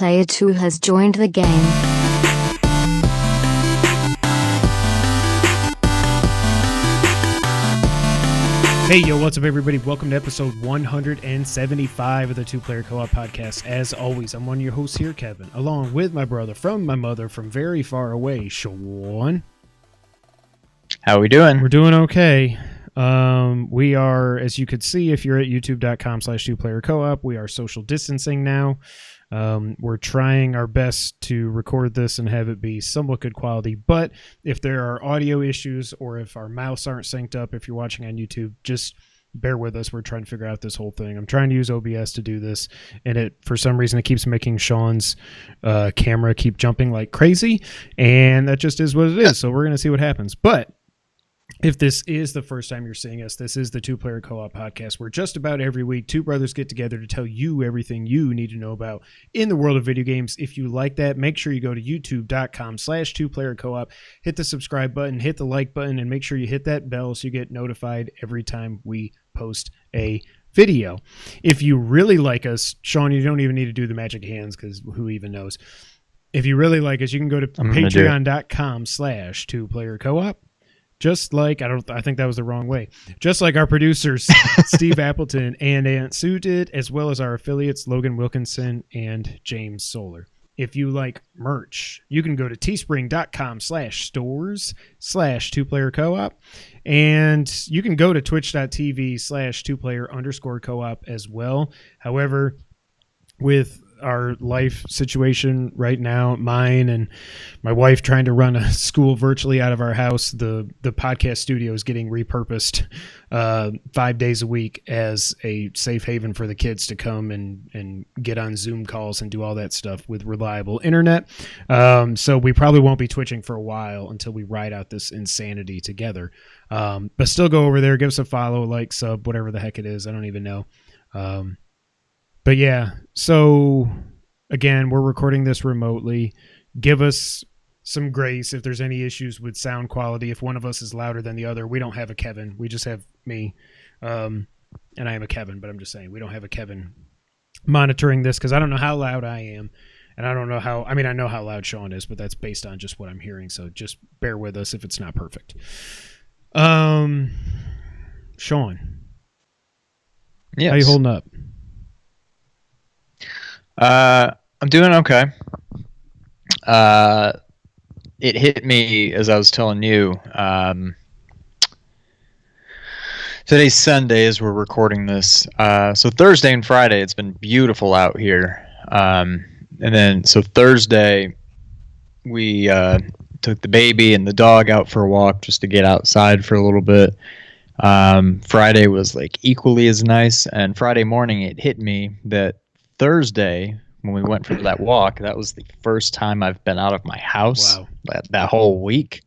Player 2 has joined the game. Hey, yo, what's up, everybody? Welcome to episode 175 of the Two Player Co-op Podcast. As always, I'm one of your hosts here, Kevin, along with my brother from my mother from very far away, Sean. How are we doing? We're doing okay. We are, as you could see, if you're at youtube.com/2playercoop, we are social distancing now. We're trying our best to record this and have it be somewhat good quality, but if there are audio issues or if our mouse aren't synced up, if you're watching on YouTube, just bear with us. We're trying to figure out this whole thing. I'm trying to use OBS to do this, and for some reason it keeps making Sean's camera keep jumping like crazy, and that just is what it is. So we're going to see what happens. But if this is the first time you're seeing us, this is the Two Player Co-op Podcast, where just about every week two brothers get together to tell you everything you need to know about in the world of video games. If you like that, make sure you go to youtube.com/2playercoop, hit the subscribe button, hit the like button, and make sure you hit that bell so you get notified every time we post a video. If you really like us, Sean, you don't even need to do the magic hands because who even knows. If you really like us, you can go to patreon.com/2playercoop. Just like, I think that was the wrong way. Just like our producers, Steve Appleton and Aunt Sue did, as well as our affiliates, Logan Wilkinson and James Solar. If you like merch, you can go to teespring.com/stores/2playercoop. And you can go to twitch.tv/2player_coop as well. However, with our life situation right now, mine and my wife trying to run a school virtually out of our house, the podcast studio is getting repurposed 5 days a week as a safe haven for the kids to come and get on Zoom calls and do all that stuff with reliable internet. So we probably won't be twitching for a while until we ride out this insanity together. But still go over there, give us a follow, like, sub, whatever the heck it is. I don't even know. But yeah, so again, we're recording this remotely. Give us some grace if there's any issues with sound quality. If one of us is louder than the other, we don't have a Kevin. We just have me. And I am a Kevin, but I'm just saying we don't have a Kevin monitoring this because I don't know how loud I am. And I don't know how, I know how loud Sean is, but that's based on just what I'm hearing. So just bear with us if it's not perfect. Sean. Yes. How you holding up? I'm doing okay. It hit me as I was telling you. Today's Sunday as we're recording this. So Thursday and Friday, it's been beautiful out here. And then, so Thursday, we took the baby and the dog out for a walk just to get outside for a little bit. Friday was like equally as nice. And Friday morning, it hit me that Thursday, when we went for that walk, that was the first time I've been out of my house that whole week.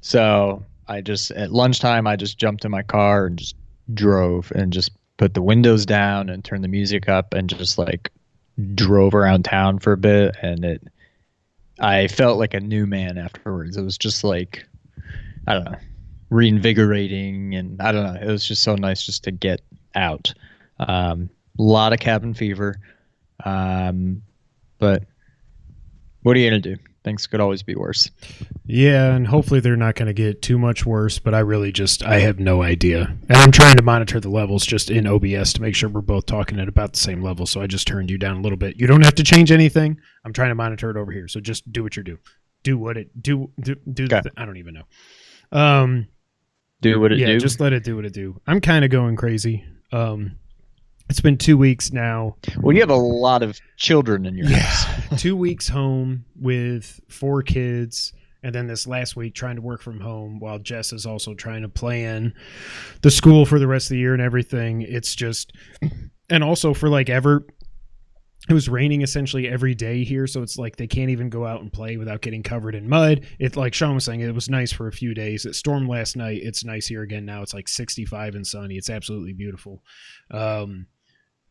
So at lunchtime, I just jumped in my car and just drove and just put the windows down and turned the music up and just like drove around town for a bit. And I felt like a new man afterwards. It was just like, I don't know, reinvigorating. And I don't know, it was just so nice just to get out. A lot of cabin fever. But what are you going to do? Things could always be worse. Yeah, and hopefully they're not going to get too much worse, but I have no idea. And I'm trying to monitor the levels just in OBS to make sure we're both talking at about the same level, so I just turned you down a little bit. You don't have to change anything. I'm trying to monitor it over here, so just do what you do. Do what it do. Okay. I don't even know. Do what it do? Yeah, just let it do what it do. I'm kind of going crazy. It's been 2 weeks now. Well, you have a lot of children in your house. 2 weeks home with 4 kids. And then this last week trying to work from home while Jess is also trying to plan the school for the rest of the year and everything. It's just, and also for like it was raining essentially every day here. So it's like they can't even go out and play without getting covered in mud. It's like Sean was saying, it was nice for a few days. It stormed last night. It's nice here again now. It's like 65 and sunny. It's absolutely beautiful.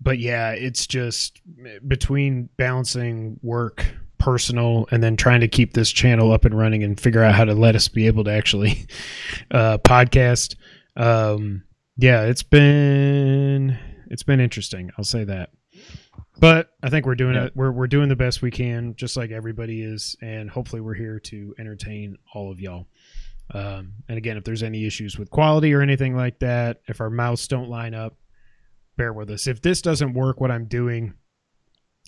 But yeah, it's just between balancing work, personal, and then trying to keep this channel up and running and figure out how to let us be able to actually podcast. Yeah, it's been interesting. I'll say that. But I think we're doing it. We're doing the best we can, just like everybody is, and hopefully we're here to entertain all of y'all. And again, if there's any issues with quality or anything like that, if our mouths don't line up, bear with us. If this doesn't work, what I'm doing,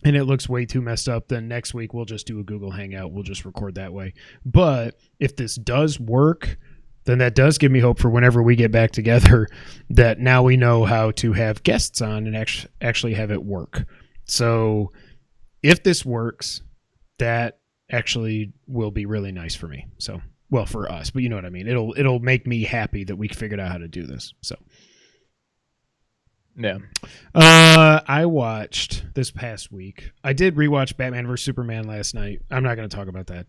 and it looks way too messed up, then next week we'll just do a Google Hangout. We'll just record that way. But if this does work, then that does give me hope for whenever we get back together, that now we know how to have guests on and actually have it work. So if this works, that actually will be really nice for me. So, well, for us, but you know what I mean? It'll make me happy that we figured out how to do this. So. Yeah. I watched this past week. I did rewatch Batman vs Superman last night. I'm not going to talk about that.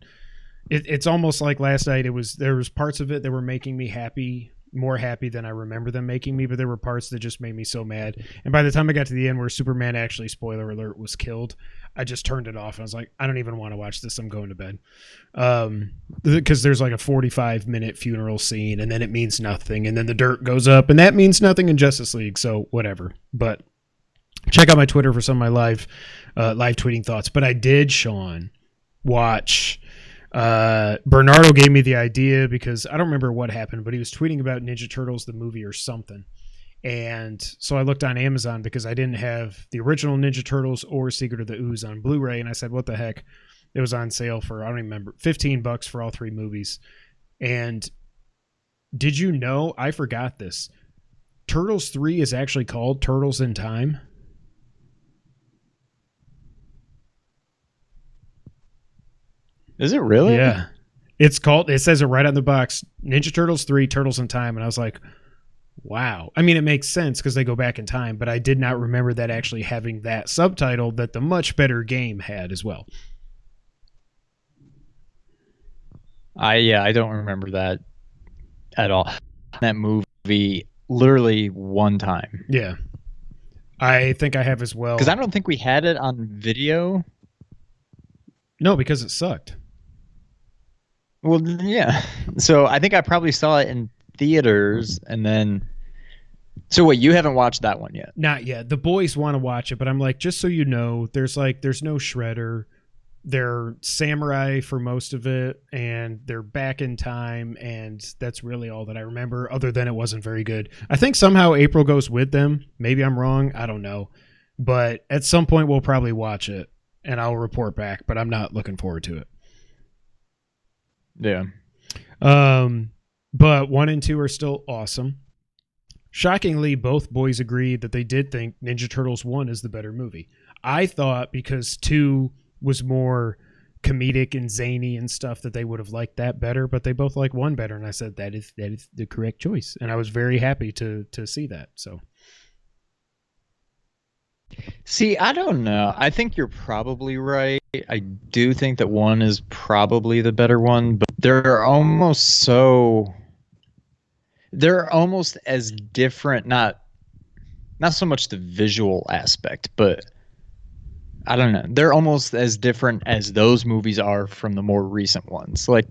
It's almost like last night. There was parts of it that were making me happy, more happy than I remember them making me, but there were parts that just made me so mad. And by the time I got to the end where Superman actually, spoiler alert, was killed, I just turned it off. I was like, I don't even want to watch this. I'm going to bed. Because there's like a 45-minute funeral scene, and then it means nothing, and then the dirt goes up, and that means nothing in Justice League, so whatever. But check out my Twitter for some of my live tweeting thoughts. But I did, Sean, watch... Bernardo gave me the idea because I don't remember what happened, but he was tweeting about Ninja Turtles, the movie or something. And so I looked on Amazon because I didn't have the original Ninja Turtles or Secret of the Ooze on Blu-ray. And I said, what the heck? It was on sale for, I don't even remember, $15 for all three movies. And did you know, I forgot this, Turtles 3 is actually called Turtles in Time. Is it really? Yeah. It says it right on the box, Ninja Turtles 3, Turtles in Time. And I was like, wow. I mean, it makes sense because they go back in time, but I did not remember that actually having that subtitle that the much better game had as well. I don't remember that at all. That movie literally one time. Yeah. I think I have as well. Because I don't think we had it on video. No, because it sucked. Well, yeah. So I think I probably saw it in theaters, and then. So wait, you haven't watched that one yet? Not yet. The boys want to watch it, but I'm like, just so you know, there's no Shredder. They're samurai for most of it, and they're back in time, and that's really all that I remember, other than it wasn't very good. I think somehow April goes with them. Maybe I'm wrong. I don't know. But at some point, we'll probably watch it, and I'll report back, but I'm not looking forward to it. Yeah. But 1 and 2 are still awesome. Shockingly, both boys agreed that they did think Ninja Turtles 1 is the better movie. I thought because 2 was more comedic and zany and stuff that they would have liked that better, but they both like 1 better, and I said that is the correct choice, and I was very happy to see that. So, see, I don't know. I think you're probably right. I do think that 1 is probably the better one, but they're almost as different, not so much the visual aspect, but I don't know. They're almost as different as those movies are from the more recent ones. Like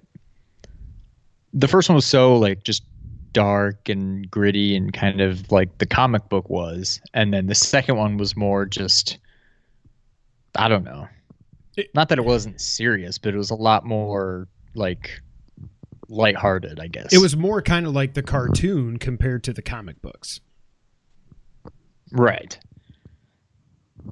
the first one was so like just dark and gritty and kind of like the comic book was, and then the second one was more just, I don't know. Not that it wasn't serious, but it was a lot more like lighthearted, I guess. it was more kind of like the cartoon compared to the comic books. Right.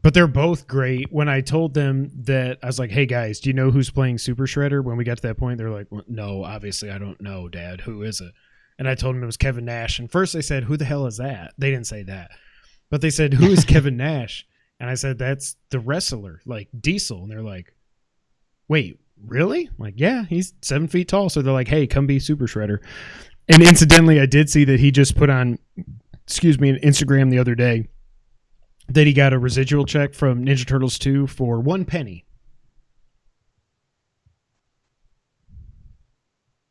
But they're both great. When I told them that, I was like, hey guys, do you know who's playing Super Shredder? When we got to that point, they're like, well, no, obviously I don't know, Dad. Who is it? And I told them it was Kevin Nash. And first they said, who the hell is that? They didn't say that. But they said, who is Kevin Nash? And I said, that's the wrestler, like Diesel. And they're like, wait, really? I'm like, yeah, he's 7 feet tall. So they're like, hey, come be Super Shredder. And incidentally, I did see that he just put on, an Instagram the other day, that he got a residual check from Ninja Turtles 2 for 1 penny.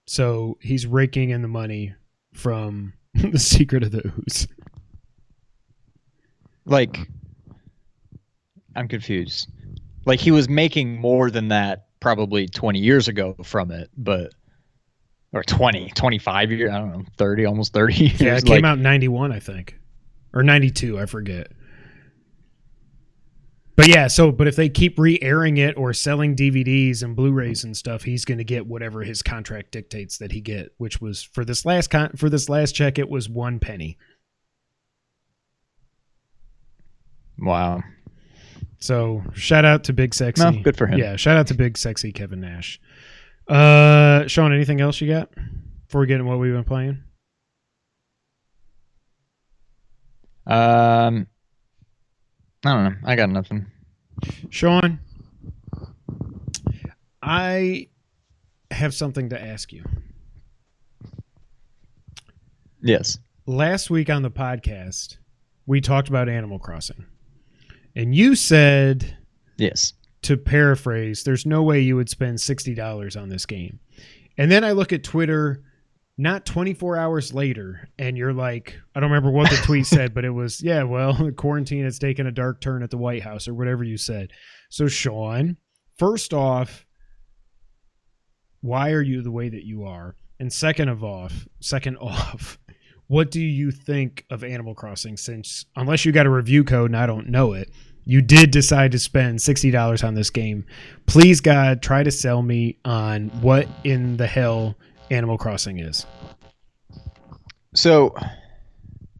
So he's raking in the money from The Secret of the Ooze. Like, I'm confused. Like, he was making more than that probably 20 years ago from it, but, or 20, 25 years, I don't know, 30, almost 30 years. Yeah, it came out in 91, I think. Or 92, I forget. But yeah, but if they keep re-airing it or selling DVDs and Blu-rays and stuff, he's going to get whatever his contract dictates that he get, which was for this last check, it was 1 penny. Wow. So shout out to Big Sexy. No, good for him. Yeah, shout out to Big Sexy Kevin Nash. Sean, anything else you got before we get into what we've been playing? I don't know. I got nothing. Sean, I have something to ask you. Yes. Last week on the podcast, we talked about Animal Crossing. And you said, yes, to paraphrase, there's no way you would spend $60 on this game. And then I look at Twitter not 24 hours later, and you're like, I don't remember what the tweet said, but it was, yeah, well, quarantine has taken a dark turn at the White House, or whatever you said. So, Sean, first off, why are you the way that you are? And second off, what do you think of Animal Crossing, since, unless you got a review code and I don't know it, you did decide to spend $60 on this game. Please, God, try to sell me on what in the hell Animal Crossing is. So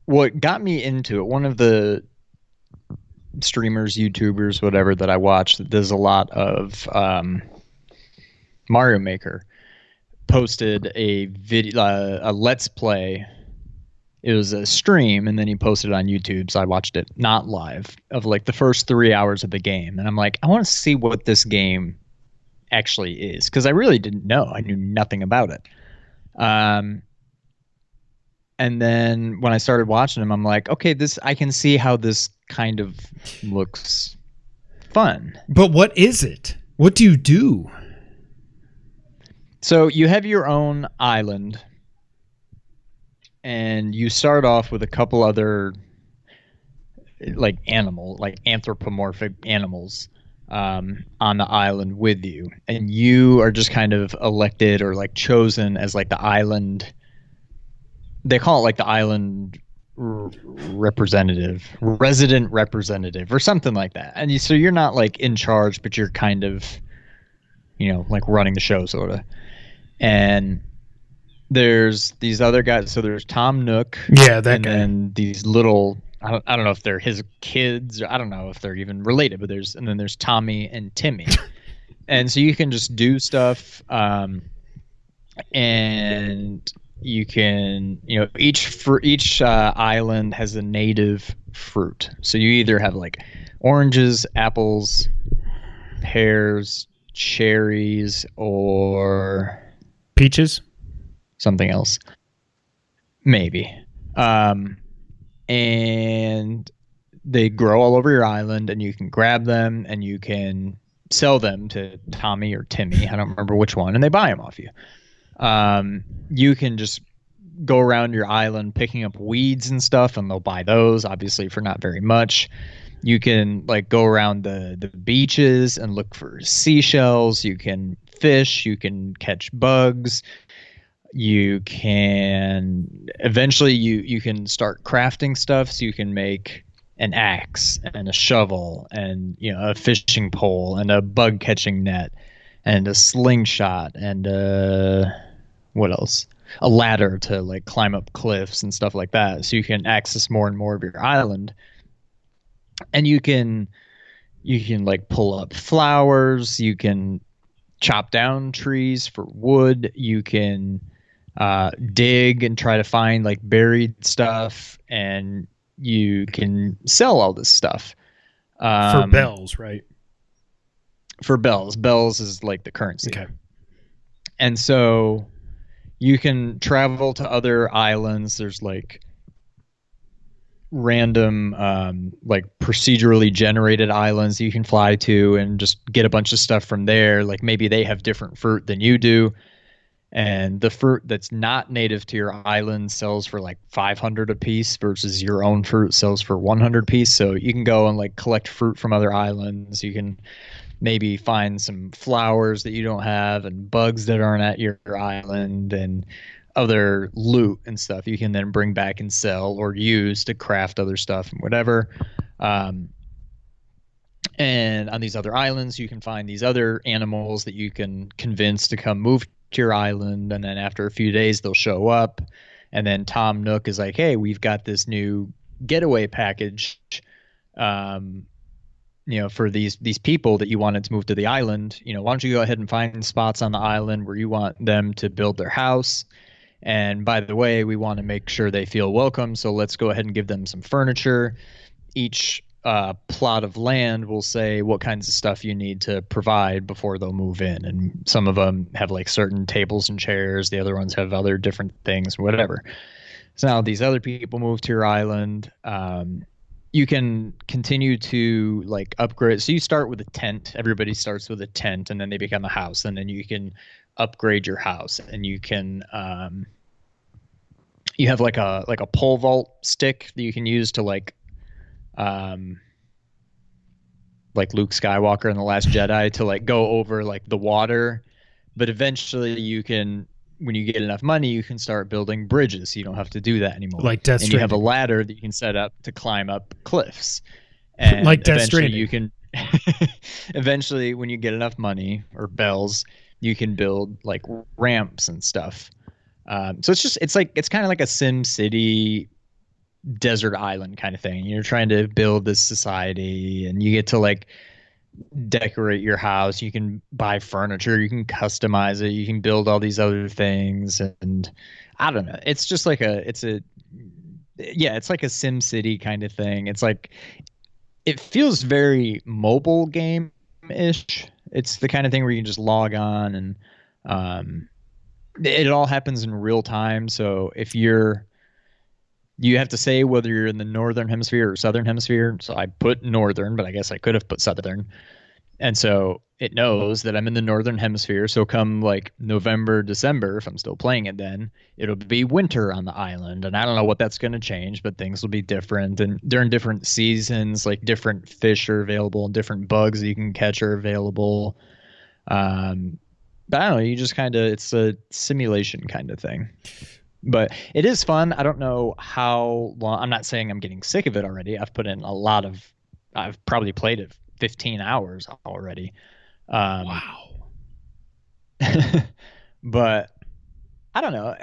what got me into it, one of the streamers, YouTubers, whatever, that I watch that does a lot of Mario Maker, posted a video, a Let's Play. It was a stream, and then he posted it on YouTube, so I watched it not live, of like the first 3 hours of the game. And I'm like, I want to see what this game actually is, because I really didn't know. I knew nothing about it. And then when I started watching him, I'm like, okay, I can see how this kind of looks fun. But what is it? What do you do? So you have your own island, and you start off with a couple other like anthropomorphic animals on the island with you, and you are just kind of elected or like chosen as like the island. They call it like the island resident representative, or something like that. And so you're not like in charge, but you're kind of, like running the show sort of. And there's these other guys. So there's Tom Nook. Yeah, that guy. And these little, I don't know if they're his kids, or I don't know if they're even related, but there's Tommy and Timmy. And so you can just do stuff, and you can, each island has a native fruit. So you either have like oranges, apples, pears, cherries, or peaches, something else, maybe. And they grow all over your island, and you can grab them and you can sell them to Tommy or Timmy. I don't remember which one, and they buy them off you. You can just go around your island picking up weeds and stuff, and they'll buy those, obviously, for not very much. You can like go around the beaches and look for seashells. You can fish. You can catch bugs. You can eventually you can start crafting stuff, so you can make an axe and a shovel and a fishing pole and a bug catching net and a slingshot and what else? A ladder to like climb up cliffs and stuff like that. So you can access more and more of your island. And you can like pull up flowers, you can chop down trees for wood, you can dig and try to find like buried stuff, and you can sell all this stuff. For bells, right? For bells. Bells is like the currency. Okay. And so you can travel to other islands. There's like random like procedurally generated islands you can fly to and just get a bunch of stuff from there. Like maybe they have different fruit than you do, and the fruit that's not native to your island sells for like 500 a piece, versus your own fruit sells for 100 piece. So you can go and like collect fruit from other islands. You can maybe find some flowers that you don't have and bugs that aren't at your island and other loot and stuff you can then bring back and sell or use to craft other stuff and whatever. And on these other islands, you can find these other animals that you can convince to come move to your island. And then after a few days, they'll show up. And then Tom Nook is like, hey, we've got this new getaway package, um, for these people that you wanted to move to the island. Why don't you go ahead and find spots on the island where you want them to build their house? And by the way, we want to make sure they feel welcome. So let's go ahead and give them some furniture. Each plot of land will say what kinds of stuff you need to provide before they'll move in. And some of them have like certain tables and chairs. The other ones have other different things, whatever. So now these other people move to your island. You can continue to like upgrade. So you start with a tent. Everybody starts with a tent, and then they become a house, and then you can upgrade your house, and you can you have like a pole vault stick that you can use to like Luke Skywalker in The Last Jedi to like go over like the water. But eventually you can, when you get enough money, you can start building bridges. So you don't have to do that anymore. Like Death And you have a Stranding. ladder that you can set up to climb up cliffs. And Like Death eventually Stranding. you can eventually when you get enough money or bells, you can build like ramps and stuff. So it's kind of like a Sim City desert island kind of thing. You're trying to build this society, and you get to like decorate your house. You can buy furniture, you can customize it, you can build all these other things. And I don't know, it's just like it's like a Sim City kind of thing. It's like it feels very mobile game ish. It's the kind of thing where you can just log on, and it all happens in real time. So if you have to say whether you're in the northern hemisphere or southern hemisphere. So I put northern, but I guess I could have put southern. And so it knows that I'm in the northern hemisphere. So come like November, December, if I'm still playing it, then it'll be winter on the island. And I don't know what that's going to change, but things will be different. And during different seasons, like different fish are available and different bugs that you can catch are available. But I don't know, you just it's a simulation kind of thing. But it is fun. I don't know how long. I'm not saying I'm getting sick of it already. I've probably played it 15 hours already. Wow. But I don't know.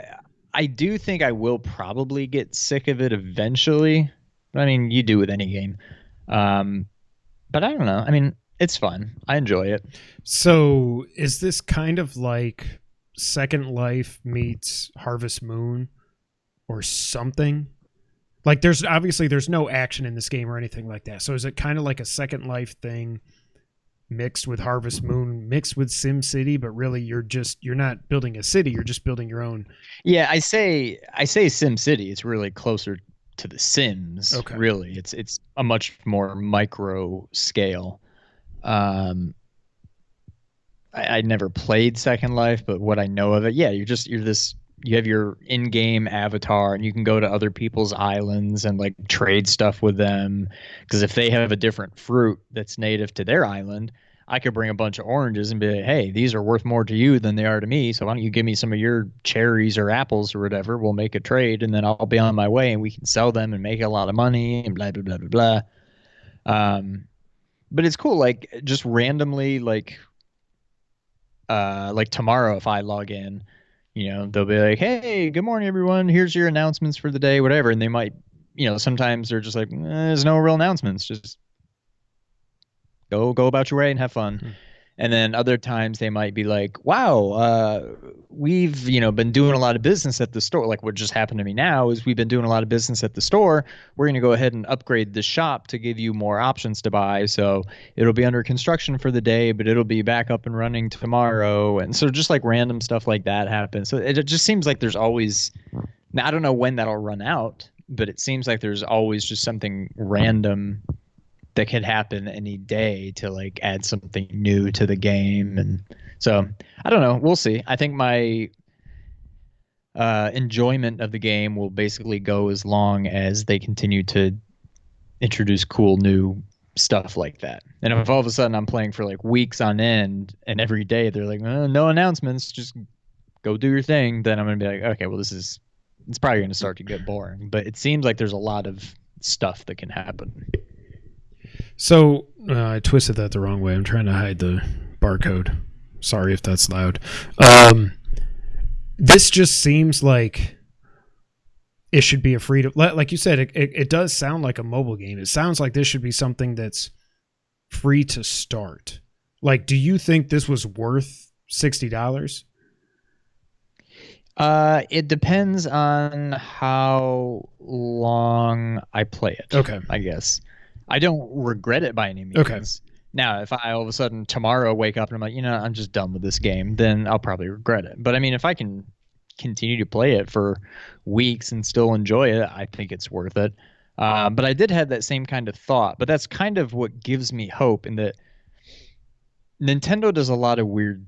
I do think I will probably get sick of it eventually. I mean, you do with any game. But I don't know. I mean, it's fun. I enjoy it. So is this kind of like Second Life meets Harvest Moon or something? Like there's no action in this game or anything like that. So is it kind of like a Second Life thing mixed with Harvest Moon, mixed with Sim City, but really you're not building a city, you're just building your own. Yeah, I say Sim City. It's really closer to the Sims. Okay. Really. It's a much more micro scale. I never played Second Life, but what I know of it, yeah, you have your in-game avatar, and you can go to other people's islands and like trade stuff with them. Because if they have a different fruit that's native to their island, I could bring a bunch of oranges and be like, hey, these are worth more to you than they are to me. So why don't you give me some of your cherries or apples or whatever? We'll make a trade, and then I'll be on my way, and we can sell them and make a lot of money and blah blah blah blah blah. But it's cool, like just randomly, like tomorrow if I log in, they'll be like, hey, good morning everyone, here's your announcements for the day, whatever. And they might, sometimes they're just like, there's no real announcements, just go about your way and have fun. And then other times they might be like, wow, we've, been doing a lot of business at the store. Like what just happened to me now is we've been doing a lot of business at the store. We're going to go ahead and upgrade the shop to give you more options to buy. So it'll be under construction for the day, but it'll be back up and running tomorrow. And so just like random stuff like that happens. So it just seems like there's always, now I don't know when that'll run out, but it seems like there's always just something random that could happen any day to like add something new to the game. And so I don't know, we'll see. I think my enjoyment of the game will basically go as long as they continue to introduce cool new stuff like that. And if all of a sudden I'm playing for like weeks on end and every day they're like, no announcements, just go do your thing, then I'm gonna be like, okay, well it's probably gonna start to get boring. But it seems like there's a lot of stuff that can happen. So I twisted that the wrong way. I'm trying to hide the barcode. Sorry if that's loud. This just seems like it should be a free to, like you said, it does sound like a mobile game. It sounds like this should be something that's free to start. Like, do you think this was worth $60? It depends on how long I play it. Okay. I guess. I don't regret it by any means. Okay. Now, if I all of a sudden tomorrow wake up and I'm like, I'm just done with this game, then I'll probably regret it. But I mean, if I can continue to play it for weeks and still enjoy it, I think it's worth it. But I did have that same kind of thought. But that's kind of what gives me hope in that Nintendo does a lot of weird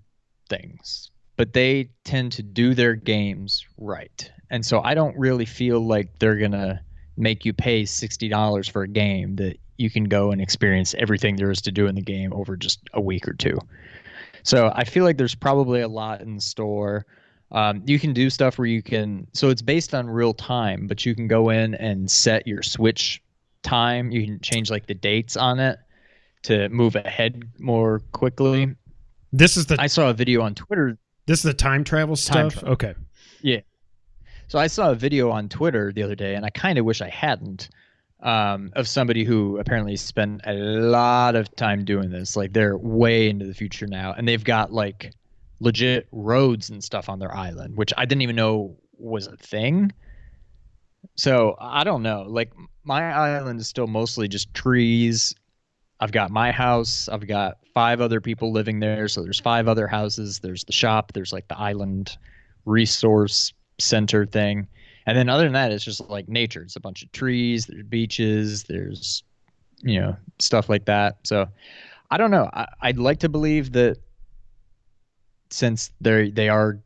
things, but they tend to do their games right. And so I don't really feel like they're going to make you pay $60 for a game that you can go and experience everything there is to do in the game over just a week or two. So I feel like there's probably a lot in store. You can do stuff where you can, so it's based on real time, but you can go in and set your Switch time. You can change like the dates on it to move ahead more quickly. I saw a video on Twitter. This is the time travel stuff? Okay. Yeah. So I saw a video on Twitter the other day, and I kind of wish I hadn't, of somebody who apparently spent a lot of time doing this. Like, they're way into the future now, and they've got like legit roads and stuff on their island, which I didn't even know was a thing. So I don't know. Like, my island is still mostly just trees. I've got my house. I've got 5 other people living there. So there's 5 other houses. There's the shop. There's like the island resource center thing. And then other than that, it's just like nature. It's a bunch of trees. There's beaches. There's, stuff like that. So I don't know. I'd like to believe that since they are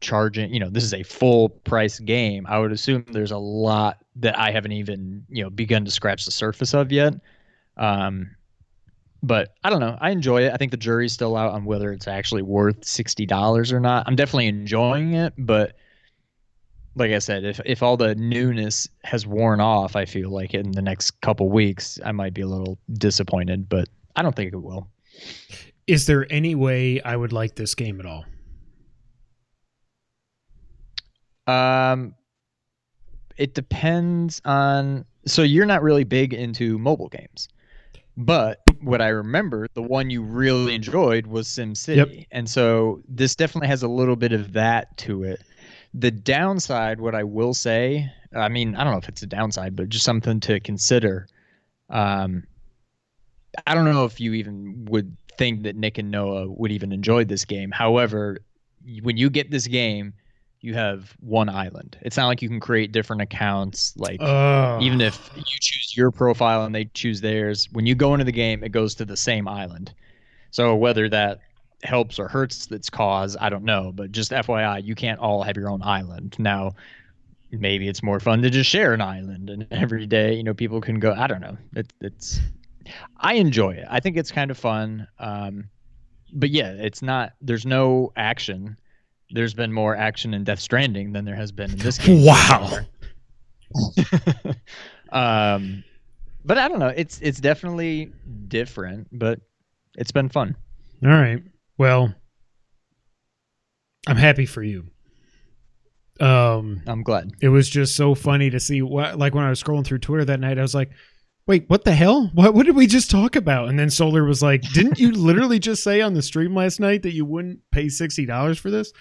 charging, this is a full price game, I would assume there's a lot that I haven't even, begun to scratch the surface of yet. But I don't know. I enjoy it. I think the jury's still out on whether it's actually worth $60 or not. I'm definitely enjoying it, but like I said, if all the newness has worn off, I feel like in the next couple weeks, I might be a little disappointed, but I don't think it will. Is there any way I would like this game at all? It depends on... So you're not really big into mobile games. But what I remember, the one you really enjoyed was SimCity. Yep. And so this definitely has a little bit of that to it. The downside, what I will say, I mean, I don't know if it's a downside, but just something to consider. I don't know if you even would think that Nick and Noah would even enjoy this game. However, when you get this game, you have one island. It's not like you can create different accounts. Like, even if you choose your profile and they choose theirs, when you go into the game, it goes to the same island. So whether that helps or hurts its cause, I don't know. But just FYI, you can't all have your own island. Now, maybe it's more fun to just share an island, and every day, people can go. I don't know. It's. I enjoy it. I think it's kind of fun. But yeah, it's not. There's no action. There's been more action in Death Stranding than there has been in this game. Wow. But I don't know. It's definitely different, but it's been fun. All right. Well, I'm happy for you. I'm glad. It was just so funny to see like when I was scrolling through Twitter that night, I was like, wait, what the hell? What did we just talk about? And then Solar was like, didn't you literally just say on the stream last night that you wouldn't pay $60 for this?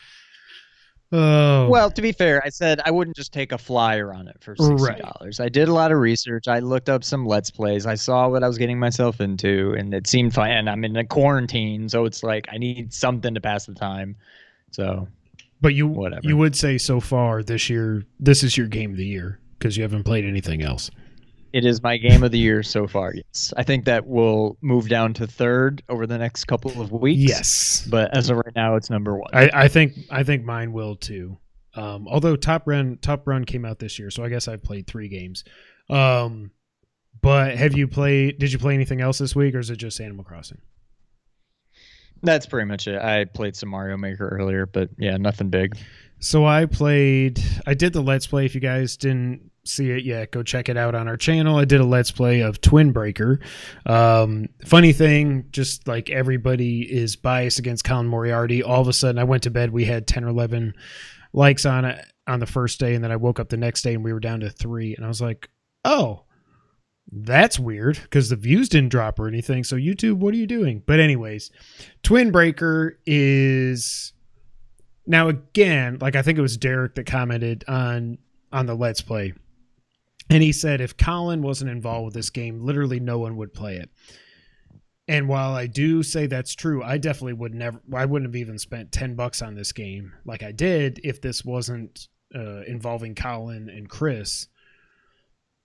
Oh. Well, to be fair, I said I wouldn't just take a flyer on it for $60. Right. I did a lot of research. I looked up some Let's Plays. I saw what I was getting myself into, and it seemed fun. And I'm in a quarantine, so it's like I need something to pass the time. So, but you whatever. You would say so far this year, this is your game of the year because you haven't played anything else. It is my game of the year so far, yes. I think that will move down to 3rd over the next couple of weeks. Yes. But as of right now, it's number 1. I think mine will too. Although Top Run came out this year, so I guess I've played 3 games. But did you play anything else this week, or is it just Animal Crossing? That's pretty much it. I played some Mario Maker earlier, but yeah, nothing big. So I did the Let's Play. If you guys didn't see it yet, go check it out on our channel. I did a Let's Play of Twin Breaker. Funny thing, just like everybody is biased against Colin Moriarty. All of a sudden, I went to bed. We had 10 or 11 likes on it on the first day, and then I woke up the next day and we were down to 3. And I was like, oh, that's weird, because the views didn't drop or anything. So YouTube, what are you doing? But anyways, Twin Breaker is... Now, again, like I think it was Derek that commented on the Let's Play. And he said if Colin wasn't involved with this game, literally no one would play it. And while I do say that's true, I definitely I wouldn't have even spent $10 on this game like I did if this wasn't involving Colin and Chris.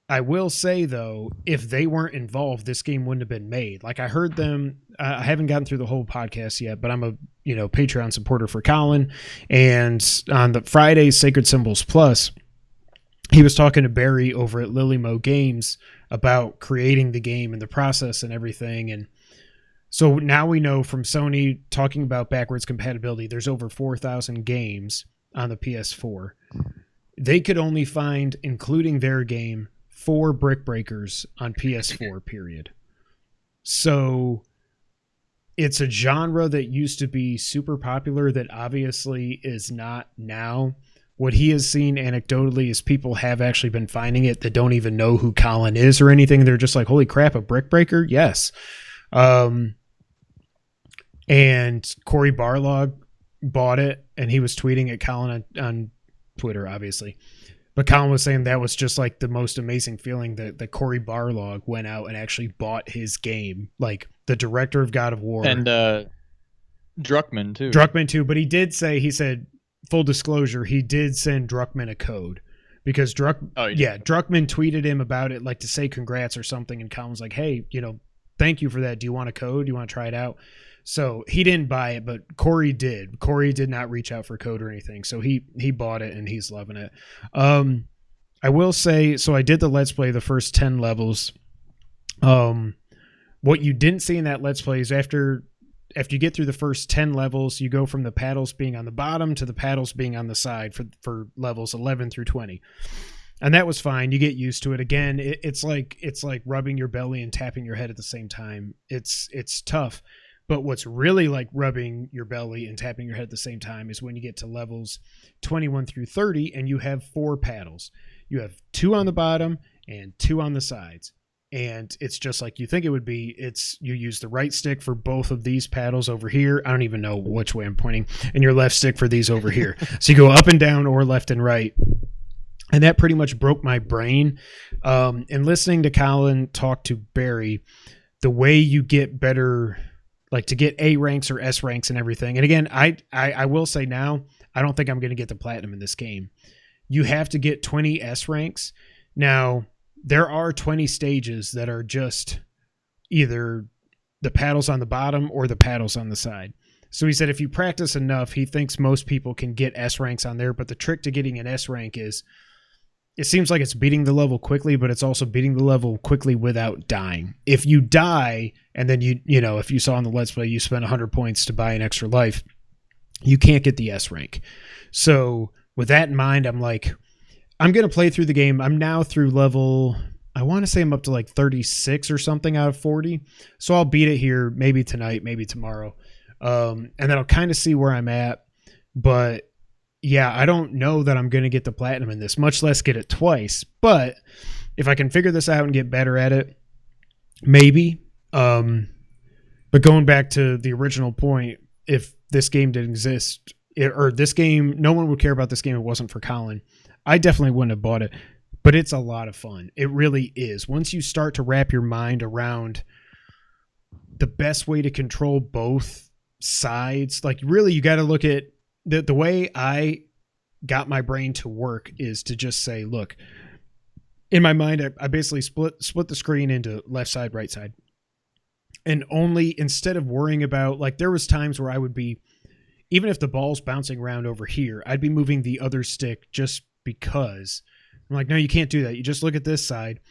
I will say, though, if they weren't involved, this game wouldn't have been made. Like, I heard them, I haven't gotten through the whole podcast yet, but I'm a Patreon supporter for Colin. And on the Friday Sacred Symbols Plus, he was talking to Barry over at Lily Mo Games about creating the game and the process and everything. And so now we know from Sony talking about backwards compatibility, there's over 4,000 games on the PS4. They could only find, including their game, 4 Brick Breakers on PS4, period. So it's a genre that used to be super popular that obviously is not now. What he has seen anecdotally is people have actually been finding it that don't even know who Colin is or anything. They're just like, holy crap, a Brick Breaker? Yes. And Corey Barlog bought it, and he was tweeting at Colin on Twitter, obviously. But Colin was saying that was just like the most amazing feeling that Corey Barlog went out and actually bought his game, like the director of God of War. And Druckmann, too. Druckmann, too. But he said, full disclosure, he did send Druckmann a code. Because Druckmann tweeted him about it, like to say congrats or something. And Colin was like, hey, thank you for that. Do you want a code? Do you want to try it out? So he didn't buy it, but Corey did. Corey did not reach out for code or anything. So he bought it and he's loving it. I will say, so I did the Let's Play, the first 10 levels. What you didn't see in that Let's Play is after you get through the first 10 levels, you go from the paddles being on the bottom to the paddles being on the side for levels 11 through 20. And that was fine. You get used to it. Again, it's like rubbing your belly and tapping your head at the same time. It's tough. But what's really like rubbing your belly and tapping your head at the same time is when you get to levels 21 through 30 and you have 4 paddles. You have 2 on the bottom and 2 on the sides. And it's just like you think it would be. You use the right stick for both of these paddles over here. I don't even know which way I'm pointing. And your left stick for these over here. So you go up and down or left and right. And that pretty much broke my brain. And listening to Colin talk to Barry, the way you get better... like to get A ranks or S ranks and everything. And again, I will say now, I don't think I'm going to get the platinum in this game. You have to get 20 S ranks. Now, there are 20 stages that are just either the paddles on the bottom or the paddles on the side. So he said if you practice enough, he thinks most people can get S ranks on there. But the trick to getting an S rank is it seems like it's beating the level quickly, but it's also beating the level quickly without dying. If you die, and then if you saw in the Let's Play, you spent 100 points to buy an extra life, you can't get the S rank. So with that in mind, I'm like, I'm going to play through the game. I'm now through level, I want to say I'm up to like 36 or something out of 40. So I'll beat it here, maybe tonight, maybe tomorrow. And then I'll kind of see where I'm at. But yeah, I don't know that I'm going to get the platinum in this, much less get it twice. But if I can figure this out and get better at it, maybe. But going back to the original point, if this game didn't exist, no one would care about this game if it wasn't for Colin. I definitely wouldn't have bought it. But it's a lot of fun. It really is. Once you start to wrap your mind around the best way to control both sides, like really you got to look at the way I got my brain to work is to just say, look, in my mind, I basically split the screen into left side, right side. And only instead of worrying about, like there was times where I would be, even if the ball's bouncing around over here, I'd be moving the other stick just because I'm like, no, you can't do that. You just look at this side.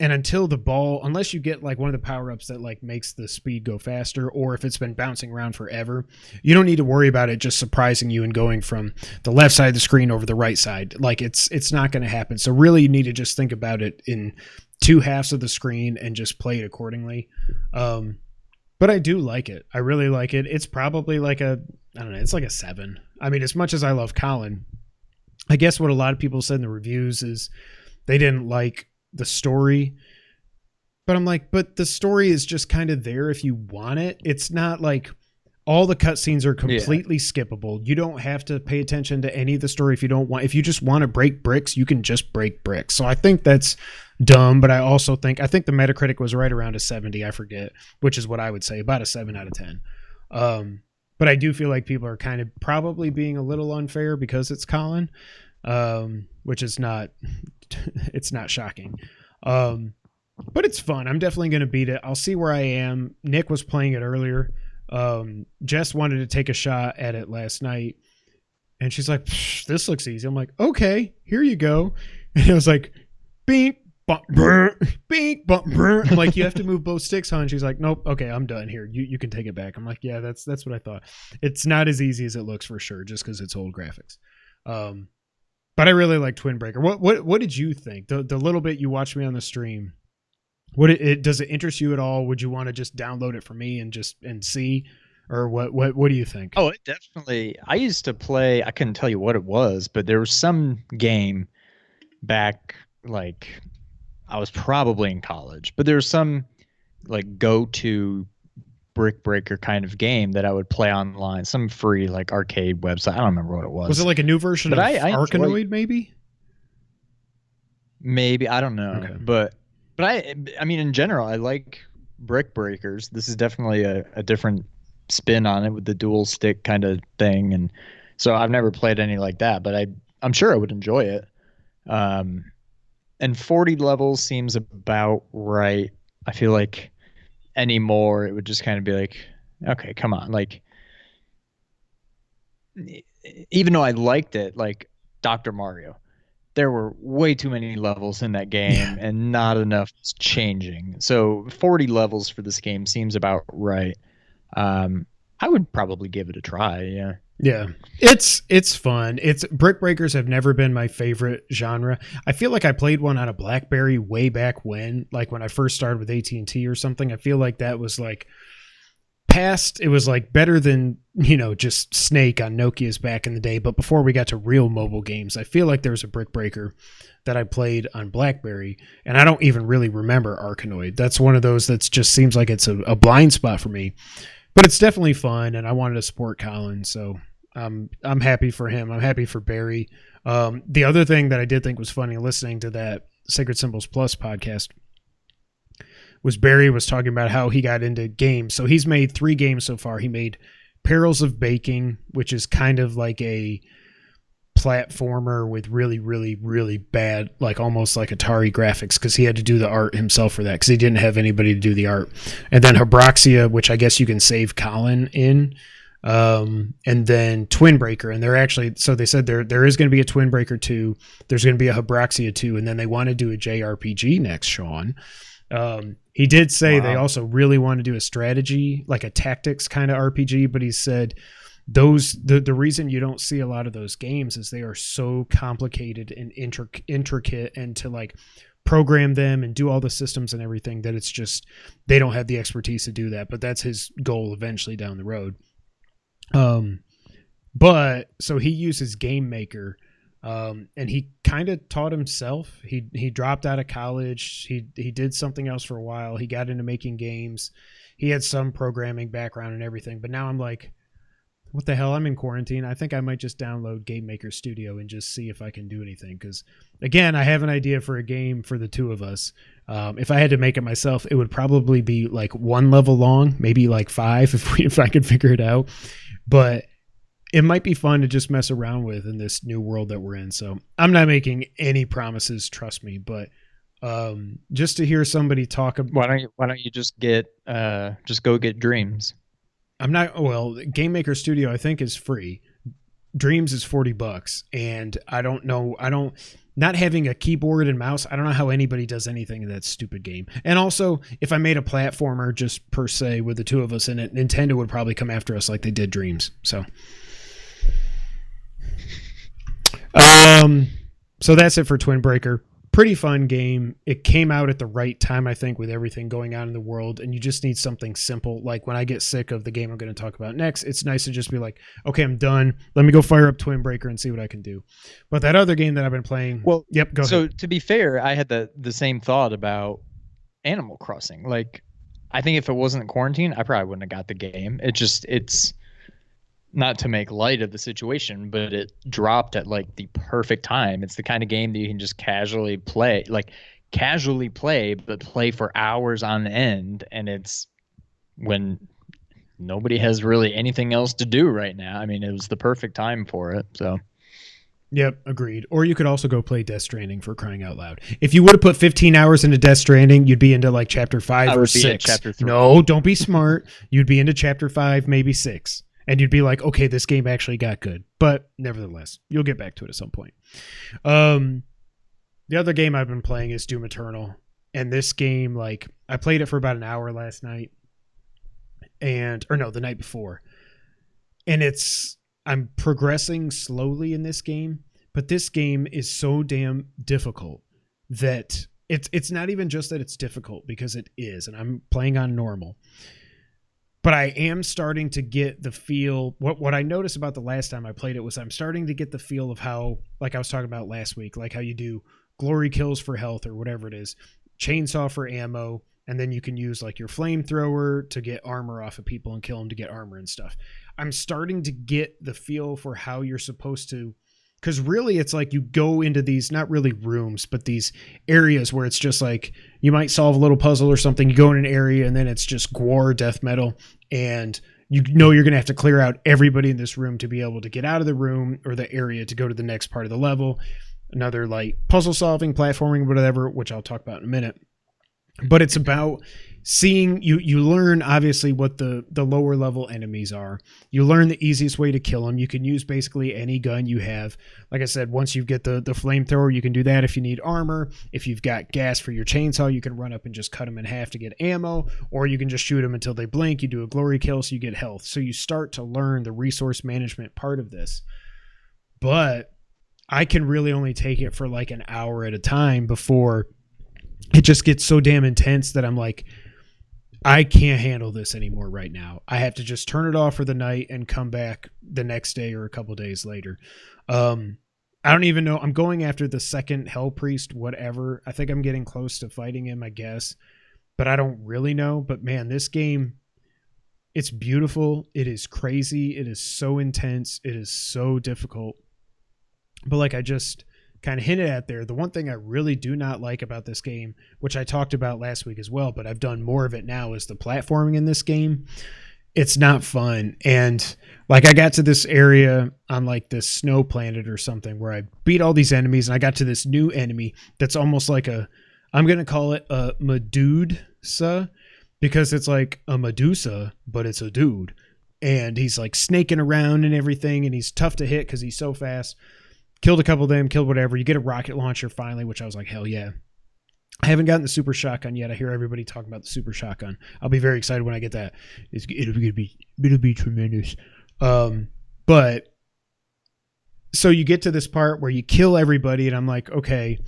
And until the ball, unless you get like one of the power-ups that like makes the speed go faster, or if it's been bouncing around forever, you don't need to worry about it just surprising you and going from the left side of the screen over the right side. Like it's not going to happen. So really you need to just think about it in two halves of the screen and just play it accordingly. But I do like it. I really like it. It's probably like I don't know, it's like a 7. I mean, as much as I love Colin, I guess what a lot of people said in the reviews is they didn't like the story, but I'm like, but the story is just kind of there if you want it. It's not like all the cutscenes are completely skippable. You don't have to pay attention to any of the story if you don't want. If you just want to break bricks, you can just break bricks. So I think that's dumb, but I think the Metacritic was right around a 70, I forget, which is what I would say, about a 7 out of 10. But I do feel like people are kind of probably being a little unfair because it's Colin, which is not, it's not shocking. But it's fun. I'm definitely going to beat it. I'll see where I am. Nick was playing it earlier. Jess wanted to take a shot at it last night, and she's like, this looks easy. I'm like, okay, here you go. And it was like, bink, bump, brr, bink, bump, brr. I'm like, you have to move both sticks, huh? And she's like, nope, okay, I'm done here. You can take it back. I'm like, yeah, that's what I thought. It's not as easy as it looks for sure, just because it's old graphics. But I really like Twin Breaker. What did you think? The little bit you watched me on the stream, does it interest you at all? Would you want to just download it for me and see, or what do you think? Oh, it definitely. I used to play. I couldn't tell you what it was, but there was some game back, like I was probably in college, but there was some like go-to brick breaker kind of game that I would play online, some free like arcade website. I don't remember what it was. Was it like a new version of Arkanoid maybe? Maybe, I don't know. Okay. But I mean, in general, I like brick breakers. This is definitely a different spin on it with the dual stick kind of thing, and so I've never played any like that, but I'm sure I would enjoy it. And 40 levels seems about right. I feel like anymore it would just kind of be like, okay, come on. Like, even though I liked it, like Dr. Mario, there were way too many levels in that game and not enough changing. So 40 levels for this game seems about right. I would probably give it a try. Yeah. Yeah, it's fun. Brick breakers have never been my favorite genre. I feel like I played one on a BlackBerry way back when I first started with AT&T or something. I feel like that was like past. It was like better than, just Snake on Nokia's back in the day. But before we got to real mobile games, I feel like there was a brick breaker that I played on BlackBerry, and I don't even really remember Arkanoid. That's one of those that just seems like it's a blind spot for me. But it's definitely fun, and I wanted to support Colin, so I'm happy for him. I'm happy for Barry. The other thing that I did think was funny listening to that Sacred Symbols Plus podcast was Barry was talking about how he got into games. So he's made 3 games so far. He made Perils of Baking, which is kind of like a platformer with really, really, really bad, like almost like Atari graphics, because he had to do the art himself for that because he didn't have anybody to do the art. And then Habroxia, which I guess you can save Colin in. And then Twin Breaker, and they're actually, so they said there is going to be a Twin Breaker 2, there's going to be a Habroxia 2, and then they want to do a JRPG next, Sean. He did say They also really want to do a strategy, like a tactics kind of RPG, but he said the reason you don't see a lot of those games is they are so complicated and intricate, and to like program them and do all the systems and everything, that it's just, they don't have the expertise to do that, but that's his goal eventually down the road. But so he uses Game Maker, and he kind of taught himself. He dropped out of college. He did something else for a while. He got into making games. He had some programming background and everything, but now I'm like, what the hell? I'm in quarantine. I think I might just download Game Maker Studio and just see if I can do anything. Because again, I have an idea for a game for the two of us. If I had to make it myself, it would probably be like 1 level long, maybe like 5 if I could figure it out. But it might be fun to just mess around with in this new world that we're in. So I'm not making any promises, trust me. But just to hear somebody talk about, why don't you just go get Dreams? Game Maker Studio I think is free. Dreams is $40, and I don't know. Not having a keyboard and mouse, I don't know how anybody does anything in that stupid game. And also, if I made a platformer just per se with the two of us in it, Nintendo would probably come after us like they did Dreams. So that's it for Twin Breaker. Pretty fun game. It came out at the right time, I think, with everything going on in the world, and you just need something simple. Like when I get sick of the game I'm going to talk about next, it's nice to just be like, okay, I'm done. Let me go fire up Twin Breaker and see what I can do. But that other game that I've been playing, go ahead. So to be fair, I had the same thought about Animal Crossing. Like, I think if it wasn't quarantine, I probably wouldn't have got the game. It's not to make light of the situation, but it dropped at like the perfect time. It's the kind of game that you can just casually play, but play for hours on end. And it's when nobody has really anything else to do right now. I mean, it was the perfect time for it. So. Yep, agreed. Or you could also go play Death Stranding, for crying out loud. If you would have put 15 hours into Death Stranding, you'd be into like chapter 5 or 6. Chapter 3. No, don't be smart. You'd be into chapter 5, maybe 6. And you'd be like, okay, this game actually got good. But nevertheless, you'll get back to it at some point. The other game I've been playing is Doom Eternal. And this game, like, I played it for about an hour last night. The night before. And I'm progressing slowly in this game. But this game is so damn difficult that it's not even just that it's difficult, because it is. And I'm playing on normal. But I am starting to get the feel. What I noticed about the last time I played it was I'm starting to get the feel of how, like I was talking about last week, like how you do glory kills for health or whatever it is, chainsaw for ammo, and then you can use like your flamethrower to get armor off of people and kill them to get armor and stuff. I'm starting to get the feel for how you're supposed to, because really it's like you go into these, not really rooms, but these areas where it's just like you might solve a little puzzle or something. You go in an area and then it's just gore, death metal. And you know you're going to have to clear out everybody in this room to be able to get out of the room or the area to go to the next part of the level. Another like puzzle solving, platforming, whatever, which I'll talk about in a minute. But it's about seeing you learn obviously what the lower level enemies are. You learn the easiest way to kill them. You can use basically any gun you have. Like I said, once you get the flamethrower, you can do that if you need armor. If you've got gas for your chainsaw, you can run up and just cut them in half to get ammo, or you can just shoot them until they blink. You do a glory kill so you get health. So you start to learn the resource management part of this. But I can really only take it for like an hour at a time before it just gets so damn intense that I'm like, I can't handle this anymore right now. I have to just turn it off for the night and come back the next day or a couple days later. I don't even know. I'm going after the second Hell Priest, whatever. I think I'm getting close to fighting him, I guess. But I don't really know. But man, this game, it's beautiful. It is crazy. It is so intense. It is so difficult. But like I just kind of hinted at there, the one thing I really do not like about this game, which I talked about last week as well, but I've done more of it now, is the platforming in this game. It's not fun. And like I got to this area on like this snow planet or something where I beat all these enemies, and I got to this new enemy that's almost like I'm going to call it a Medusa, because it's like a Medusa, but it's a dude. And he's like snaking around and everything, and he's tough to hit because he's so fast. Killed a couple of them, killed whatever. You get a rocket launcher finally, which I was like, hell yeah. I haven't gotten the super shotgun yet. I hear everybody talking about the super shotgun. I'll be very excited when I get that. It'll be tremendous. But so you get to this part where you kill everybody, and I'm like, okay,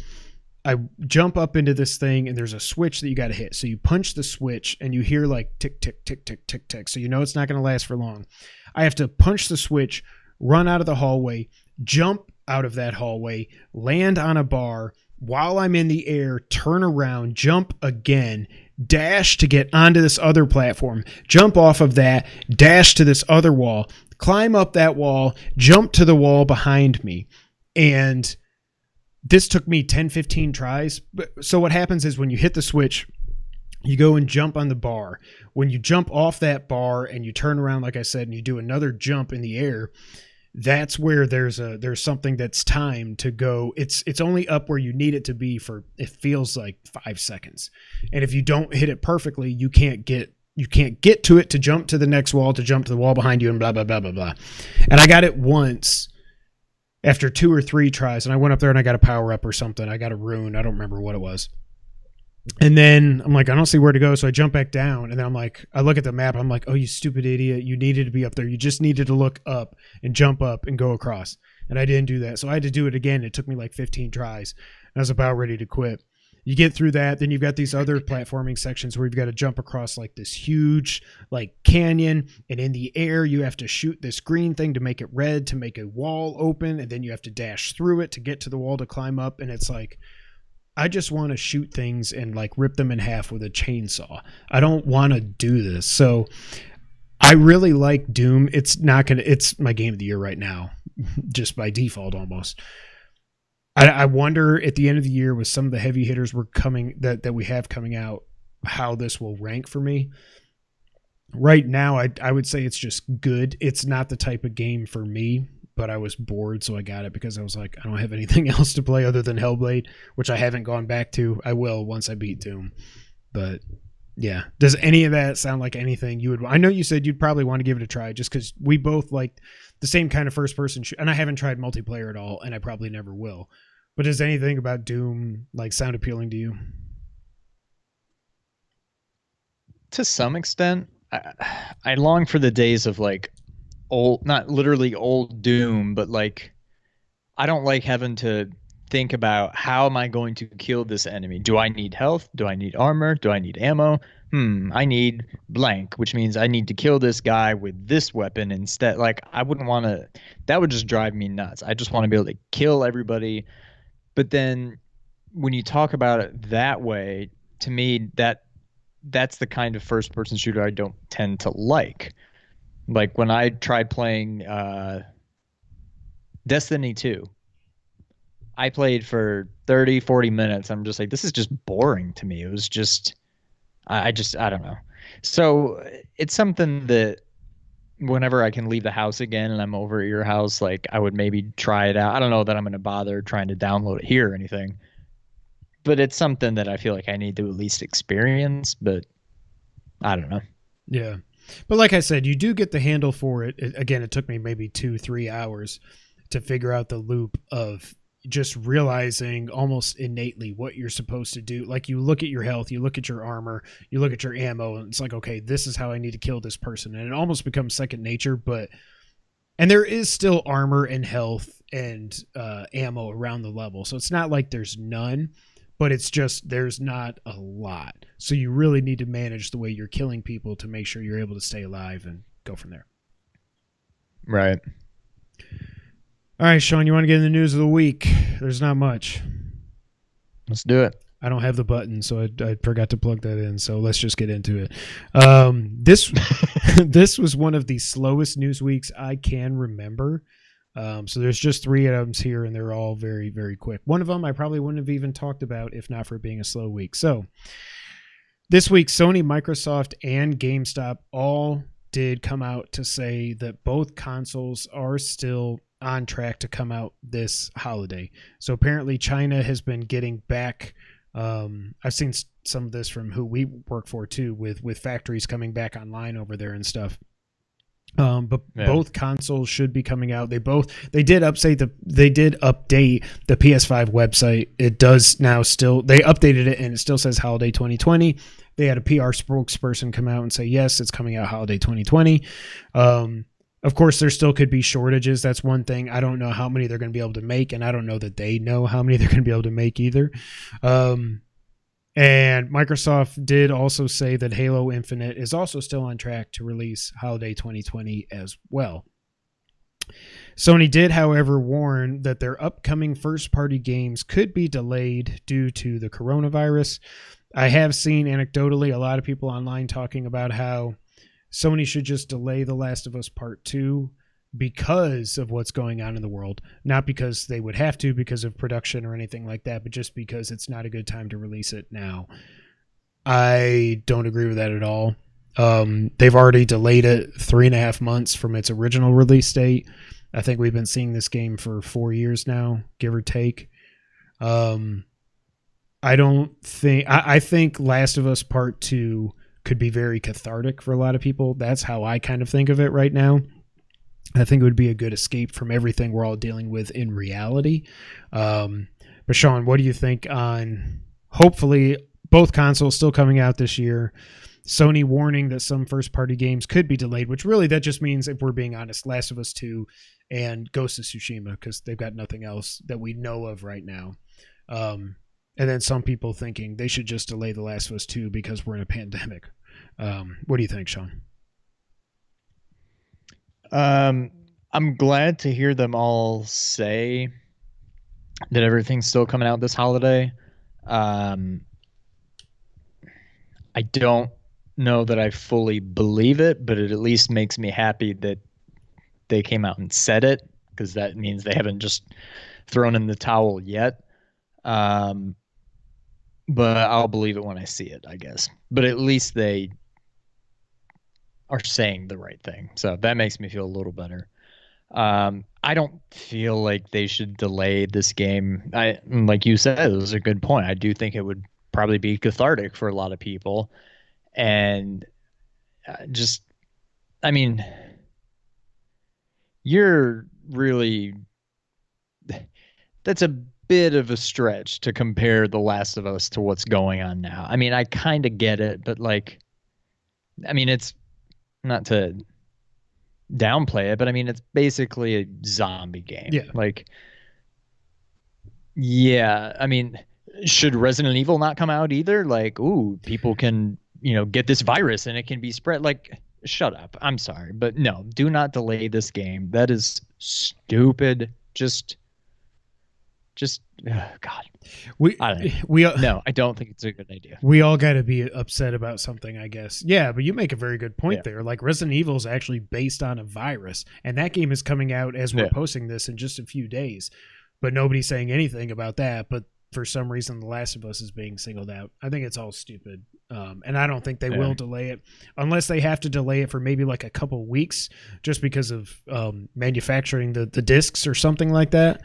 I jump up into this thing, and there's a switch that you got to hit. So you punch the switch, and you hear like tick, tick, tick, tick, tick, tick. So you know it's not going to last for long. I have to punch the switch, run out of the hallway, jump out of that hallway, land on a bar while I'm in the air, turn around, jump again, dash to get onto this other platform, jump off of that, dash to this other wall, climb up that wall, jump to the wall behind me. And this took me 10, 15 tries. So what happens is when you hit the switch, you go and jump on the bar. When you jump off that bar and you turn around, like I said, and you do another jump in the air, that's where there's something that's timed to go. It's only up where you need it to be for, it feels like 5 seconds. And if you don't hit it perfectly, you can't get you can't get to it to jump to the next wall, to jump to the wall behind you, and blah, blah, blah, blah, blah. And I got it once after 2 or 3 tries, and I went up there and I got a power up or something. I got a rune. I don't remember what it was. And then I'm like, I don't see where to go. So I jump back down, and then I'm like, I look at the map. I'm like, oh, you stupid idiot. You needed to be up there. You just needed to look up and jump up and go across. And I didn't do that. So I had to do it again. It took me like 15 tries. I was about ready to quit. You get through that, then you've got these other platforming sections where you've got to jump across like this huge like canyon, and in the air you have to shoot this green thing to make it red to make a wall open, and then you have to dash through it to get to the wall to climb up. And it's like, I just want to shoot things and like rip them in half with a chainsaw. I don't want to do this. So I really like Doom. It's my game of the year right now, just by default almost. I wonder at the end of the year with some of the heavy hitters we're coming that we have coming out, how this will rank for me. Right now, I would say it's just good. It's not the type of game for me, but I was bored, so I got it because I was like, I don't have anything else to play other than Hellblade, which I haven't gone back to. I will once I beat Doom. But yeah, does any of that sound like anything you would? I know you said you'd probably want to give it a try just because we both like the same kind of first person and I haven't tried multiplayer at all, and I probably never will. But does anything about Doom like sound appealing to you? To some extent, I long for the days of like old, not literally old Doom, but like I don't like having to think about how am I going to kill this enemy? Do I need health? Do I need armor? Do I need ammo? I need blank, which means I need to kill this guy with this weapon instead. Like I wouldn't want to, that would just drive me nuts. I just want to be able to kill everybody. But then when you talk about it that way, to me, that's the kind of first person shooter I don't tend to like. Like when I tried playing Destiny 2, I played for 30, 40 minutes. I'm just like, this is just boring to me. It was just, I don't know. So it's something that whenever I can leave the house again and I'm over at your house, like I would maybe try it out. I don't know that I'm going to bother trying to download it here or anything, but it's something that I feel like I need to at least experience, but I don't know. Yeah. But like I said, you do get the handle for it. Again, it took me maybe 2-3 hours to figure out the loop of just realizing almost innately what you're supposed to do. Like you look at your health, you look at your armor, you look at your ammo, and it's like, okay, this is how I need to kill this person. And it almost becomes second nature, and there is still armor and health and ammo around the level. So it's not like there's none, but it's just, there's not a lot. So you really need to manage the way you're killing people to make sure you're able to stay alive and go from there. Right. All right, Sean, you want to get in the news of the week? There's not much. Let's do it. I don't have the button, so I forgot to plug that in. So let's just get into it. This was one of the slowest news weeks I can remember. So there's just 3 items here, and they're all very, very quick. One of them I probably wouldn't have even talked about if not for it being a slow week. So this week, Sony, Microsoft, and GameStop all did come out to say that both consoles are still on track to come out this holiday. So apparently China has been getting back. I've seen some of this from who we work for too, with factories coming back online over there and stuff. But yeah, both consoles should be coming out. They did update the PS5 website. It does now still, they updated it and it still says holiday 2020. They had a PR spokesperson come out and say, yes, it's coming out holiday 2020. Of course, there still could be shortages. That's one thing. I don't know how many they're going to be able to make, and I don't know that they know how many they're going to be able to make either. And Microsoft did also say that Halo Infinite is also still on track to release holiday 2020 as well. Sony did, however, warn that their upcoming first-party games could be delayed due to the coronavirus. I have seen anecdotally a lot of people online talking about how Sony should just delay The Last of Us Part 2 because of what's going on in the world. Not because they would have to because of production or anything like that, but just because it's not a good time to release it now. I don't agree with that at all. They've already delayed it 3.5 months from its original release date. I think we've been seeing this game for 4 years now, give or take. I think Last of Us Part 2 could be very cathartic for a lot of people. That's how I kind of think of it right now. I think it would be a good escape from everything we're all dealing with in reality. But Sean, what do you think on hopefully both consoles still coming out this year? Sony warning that some first-party games could be delayed, which really that just means, if we're being honest, Last of Us 2 and Ghost of Tsushima, because they've got nothing else that we know of right now. And then some people thinking they should just delay The Last of Us 2 because we're in a pandemic. What do you think, Sean? I'm glad to hear them all say that everything's still coming out this holiday. I don't know that I fully believe it, but it at least makes me happy that they came out and said it, because that means they haven't just thrown in the towel yet. But I'll believe it when I see it, I guess. But at least they are saying the right thing. So that makes me feel a little better. I don't feel like they should delay this game. Like you said, it was a good point. I do think it would probably be cathartic for a lot of people. And you're really, that's a bit of a stretch to compare The Last of Us to what's going on now. I mean, I kind of get it, but it's not to downplay it, but it's basically a zombie game. Yeah. Should Resident Evil not come out either? People can, get this virus and it can be spread. Shut up. I'm sorry, but no, do not delay this game. That is stupid. Just God. I don't think it's a good idea. We all got to be upset about something, I guess. Yeah, but you make a very good point there. Resident Evil is actually based on a virus, and that game is coming out as we're posting this in just a few days. But nobody's saying anything about that. But for some reason, The Last of Us is being singled out. I think it's all stupid. And I don't think they will delay it unless they have to delay it for maybe a couple weeks just because of manufacturing the discs or something like that.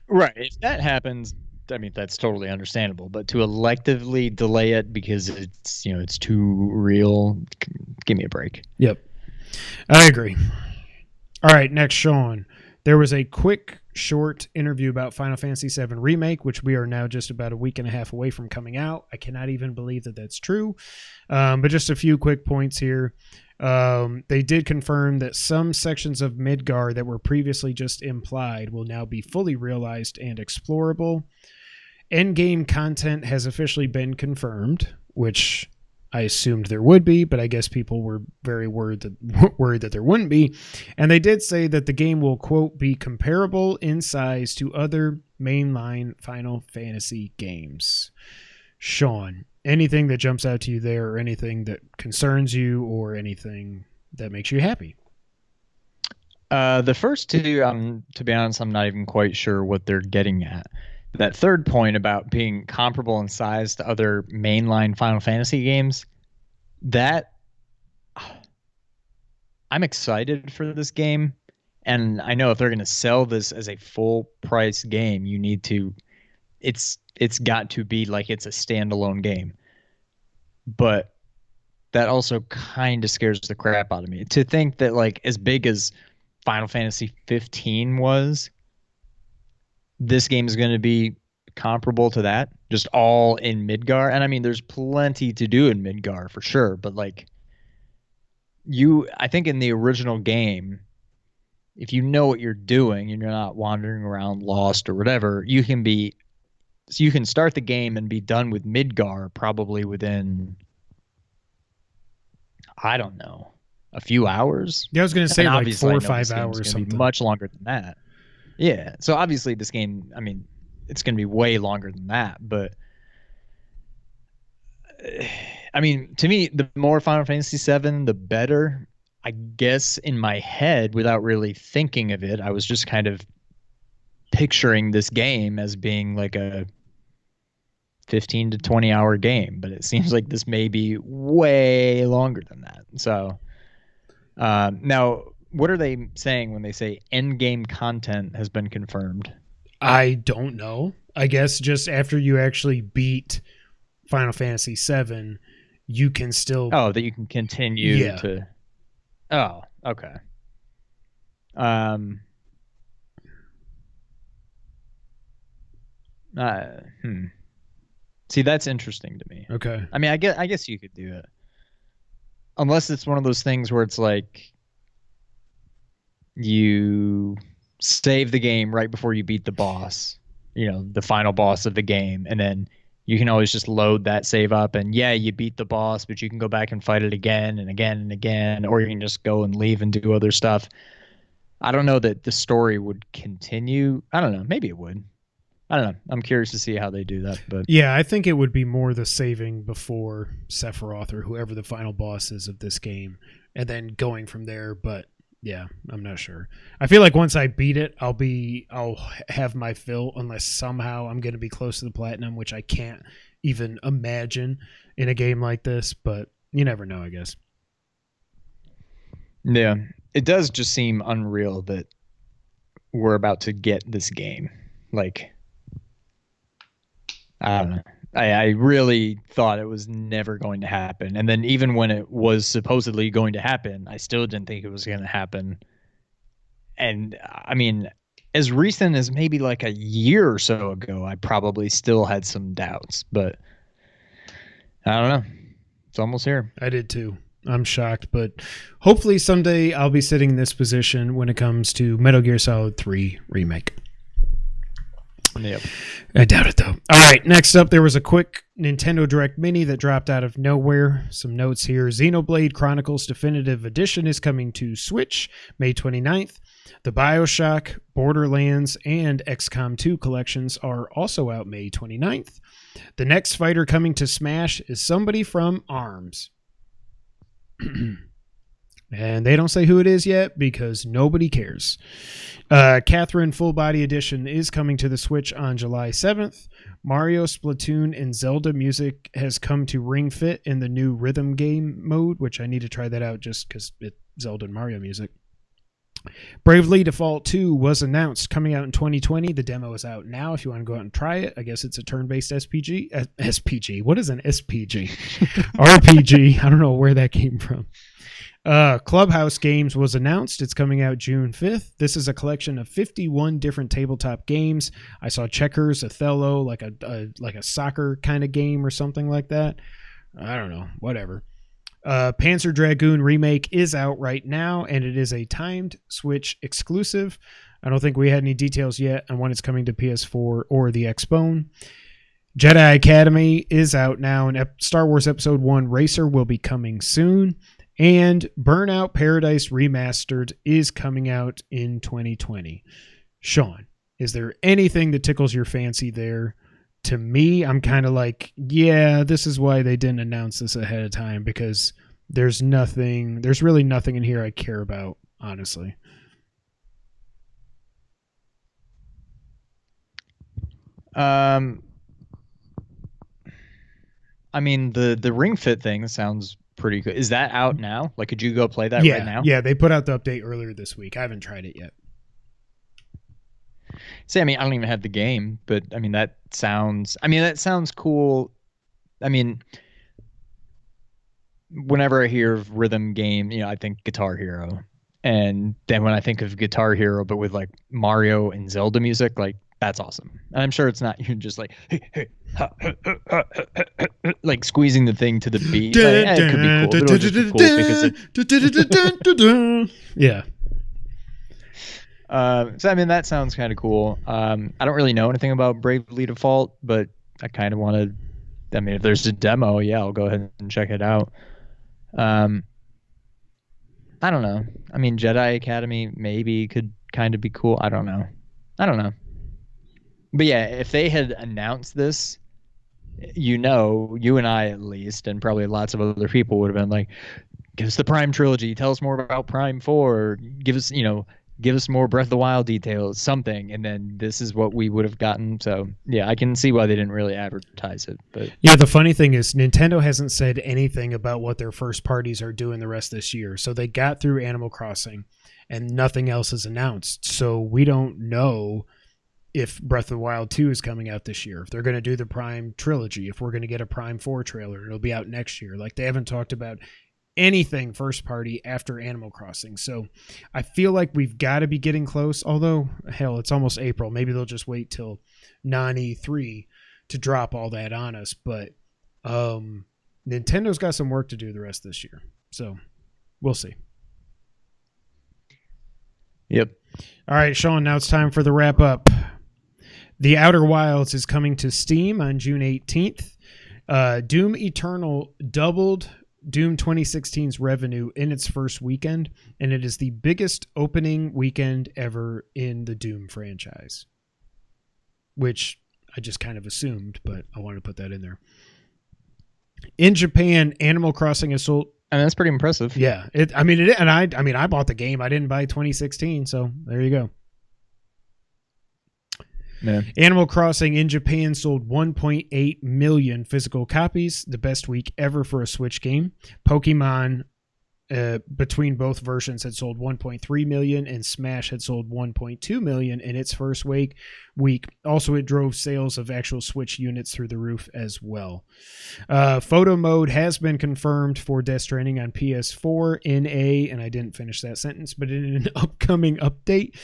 Right. If that happens, that's totally understandable. But to electively delay it because it's too real, give me a break. Yep. I agree. All right, next, Sean. There was a quick, short interview about Final Fantasy VII Remake, which we are now just about a week and a half away from coming out. I cannot even believe that that's true. But just a few quick points here. They did confirm that some sections of Midgar that were previously just implied will now be fully realized and explorable. Endgame content has officially been confirmed, which I assumed there would be, but I guess people were very worried that there wouldn't be. And they did say that the game will, quote, be comparable in size to other mainline Final Fantasy games. Sean, anything that jumps out to you there, or anything that concerns you, or anything that makes you happy? The first two, to be honest, I'm not even quite sure what they're getting at. That third point about being comparable in size to other mainline Final Fantasy games, that I'm excited for this game. And I know if they're going to sell this as a full price game, it's got to be like it's a standalone game. But that also kind of scares the crap out of me. To think that as big as Final Fantasy 15 was, this game is going to be comparable to that, just all in Midgar. And there's plenty to do in Midgar for sure, but I think in the original game, if you know what you're doing and you're not wandering around lost or whatever, you can start the game and be done with Midgar probably within, I don't know, a few hours. Yeah, I was going to say 4 or 5 hours or something. Much longer than that. Yeah. So obviously this game, it's going to be way longer than that. But to me, the more Final Fantasy VII, the better. I guess in my head, without really thinking of it, I was just kind of picturing this game as being like a 15 to 20 hour game. But it seems like this may be way longer than that. So now, what are they saying when they say end game content has been confirmed? I don't know. I guess just after you actually beat Final Fantasy VII, you can still. Oh, that you can continue to. Oh, okay. See, that's interesting to me. Okay. I mean, I guess you could do it, unless it's one of those things where it's like you save the game right before you beat the boss, the final boss of the game, and then you can always just load that save up, and yeah, you beat the boss, but you can go back and fight it again and again and again, or you can just go and leave and do other stuff. I don't know that the story would continue. I don't know. Maybe it would. I don't know. I'm curious to see how they do that. But yeah, I think it would be more the saving before Sephiroth or whoever the final boss is of this game, and then going from there. But yeah, I'm not sure. I feel like once I beat it, I'll have my fill, unless somehow I'm going to be close to the platinum, which I can't even imagine in a game like this. But you never know, I guess. Yeah, it does just seem unreal that we're about to get this game. Like, I don't know. I really thought it was never going to happen. And then even when it was supposedly going to happen, I still didn't think it was going to happen. And I mean, as recent as maybe like a year or so ago, I probably still had some doubts. But I don't know. It's almost here. I did too. I'm shocked, but hopefully someday I'll be sitting in this position when it comes to Metal Gear Solid 3 Remake. Yep. I doubt it, though. All right, next up, there was a quick Nintendo Direct Mini that dropped out of nowhere. Some notes here. Xenoblade Chronicles Definitive Edition is coming to Switch May 29th. The BioShock, Borderlands, and XCOM 2 collections are also out May 29th. The next fighter coming to Smash is somebody from ARMS. And they don't say who it is yet because nobody cares. Catherine Full Body Edition is coming to the Switch on July 7th. Mario, Splatoon, and Zelda music has come to Ring Fit in the new rhythm game mode, which I need to try that out just because it's Zelda and Mario music. Bravely Default 2 was announced, coming out in 2020. The demo is out now if you want to go out and try it. I guess it's a turn-based SPG. SPG. What is an SPG? RPG. I don't know where that came from. Clubhouse Games was announced. It's coming out June 5th. This is a collection of 51 different tabletop games. I saw Checkers, Othello, like a soccer kind of game or something like that. I don't know. Whatever. Panzer Dragoon Remake is out right now, and it is a timed Switch exclusive. I don't think we had any details yet on when it's coming to PS4 or the Xbone. Jedi Academy is out now, and Star Wars Episode 1 Racer will be coming soon. And Burnout Paradise Remastered is coming out in 2020. Sean, is there anything that tickles your fancy there? To me, I'm kind of like, yeah, this is why they didn't announce this ahead of time, because there's really nothing in here I care about, honestly. I mean, the Ring Fit thing sounds pretty good. Is that out now? Like, could you go play that right now? Yeah, they put out the update earlier this week. I haven't tried it yet. See, I mean, I don't even have the game, but I mean, that sounds cool. I mean, whenever I hear of rhythm game, I think Guitar Hero. And then when I think of Guitar Hero, but with like Mario and Zelda music, like, that's awesome. And I'm sure it's not you're just like like squeezing the thing to the beat. Like, it could be cool. It'll just be cool because yeah. So I mean, that sounds kind of cool. I don't really know anything about Bravely Default, but I kind of want to. I mean, if there's a demo, yeah, I'll go ahead and check it out. I don't know. I mean, Jedi Academy maybe could kind of be cool. I don't know. But yeah, if they had announced this, you and I at least, and probably lots of other people would have been like, give us the Prime trilogy, tell us more about Prime 4, give us more Breath of the Wild details, something, and then this is what we would have gotten. So yeah, I can see why they didn't really advertise it. But yeah, the funny thing is Nintendo hasn't said anything about what their first parties are doing the rest of this year. So they got through Animal Crossing and nothing else is announced. So we don't know if Breath of the Wild 2 is coming out this year, if they're going to do the Prime trilogy, if we're going to get a Prime 4 trailer, it'll be out next year. Like, they haven't talked about anything first party after Animal Crossing. So I feel like we've got to be getting close, although hell, it's almost April. Maybe they'll just wait till non-E3 to drop all that on us. But Nintendo's got some work to do the rest of this year. So we'll see. Yep. All right, Sean, now it's time for the wrap up. The Outer Wilds is coming to Steam on June 18th. Doom Eternal doubled Doom 2016's revenue in its first weekend, and it is the biggest opening weekend ever in the Doom franchise, which I just kind of assumed, but I wanted to put that in there. In Japan, Animal Crossing has sold... I mean, that's pretty impressive. Yeah. I bought the game. I didn't buy 2016, so there you go. Man. Animal Crossing in Japan sold 1.8 million physical copies, the best week ever for a Switch game. Pokemon, between both versions, had sold 1.3 million, and Smash had sold 1.2 million in its first week. Also, it drove sales of actual Switch units through the roof as well. Photo mode has been confirmed for Death Stranding on PS4 and I didn't finish that sentence, but in an upcoming update,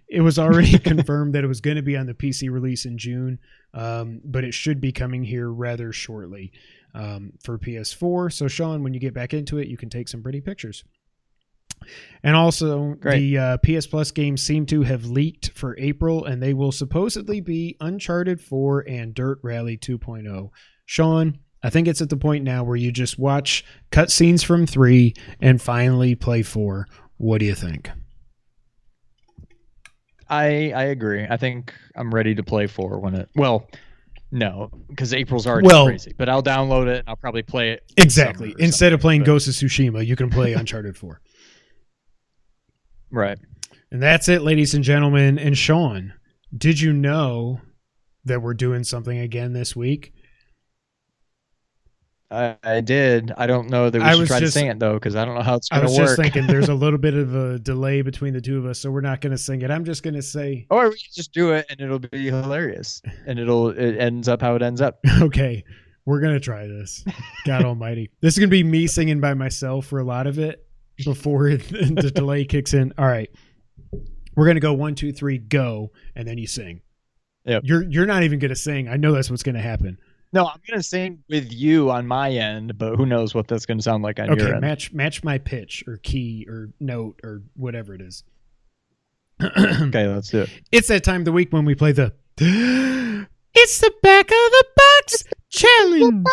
it was already confirmed that it was going to be on the PC release in June, but it should be coming here rather shortly for PS4. So, Sean, when you get back into it, you can take some pretty pictures. And also, Great. The PS Plus games seem to have leaked for April, and they will supposedly be Uncharted 4 and Dirt Rally 2.0. Sean, I think it's at the point now where you just watch cutscenes from 3 and finally play 4. What do you think? I agree. I think I'm ready to play 4 when it... Well, no, because April's already crazy. But I'll download it and I'll probably play it. Exactly. Instead of playing Ghost of Tsushima, you can play Uncharted 4. Right. And that's it, ladies and gentlemen. And Sean, did you know that we're doing something again this week? I did. I don't know that we should try to sing it, though, because I don't know how it's going to work. I was just thinking there's a little bit of a delay between the two of us, so we're not going to sing it. I'm just going to say... Or we can just do it, and it'll be hilarious. And it ends up how it ends up. Okay. We're going to try this. God almighty. This is going to be me singing by myself for a lot of it before the delay kicks in. All right. We're going to go 1, 2, 3, go, and then you sing. Yep. You're not even going to sing. I know that's what's going to happen. No, I'm going to sing with you on my end, but who knows what that's going to sound like on your end. Okay, match my pitch or key or note or whatever it is. Okay, let's do it. It's that time of the week when we play the It's the Back of the Box Challenge.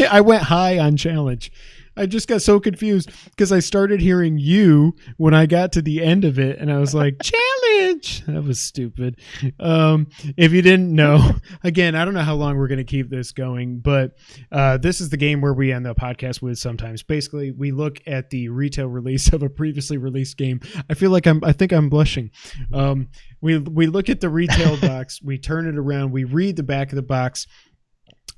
I went high on challenge. I just got so confused because I started hearing you when I got to the end of it, and I was like, challenge. That was stupid. If you didn't know, again, I don't know how long we're going to keep this going, but this is the game where we end the podcast with sometimes. Basically, we look at the retail release of a previously released game. I think I'm blushing. We look at the retail box, we turn it around, we read the back of the box,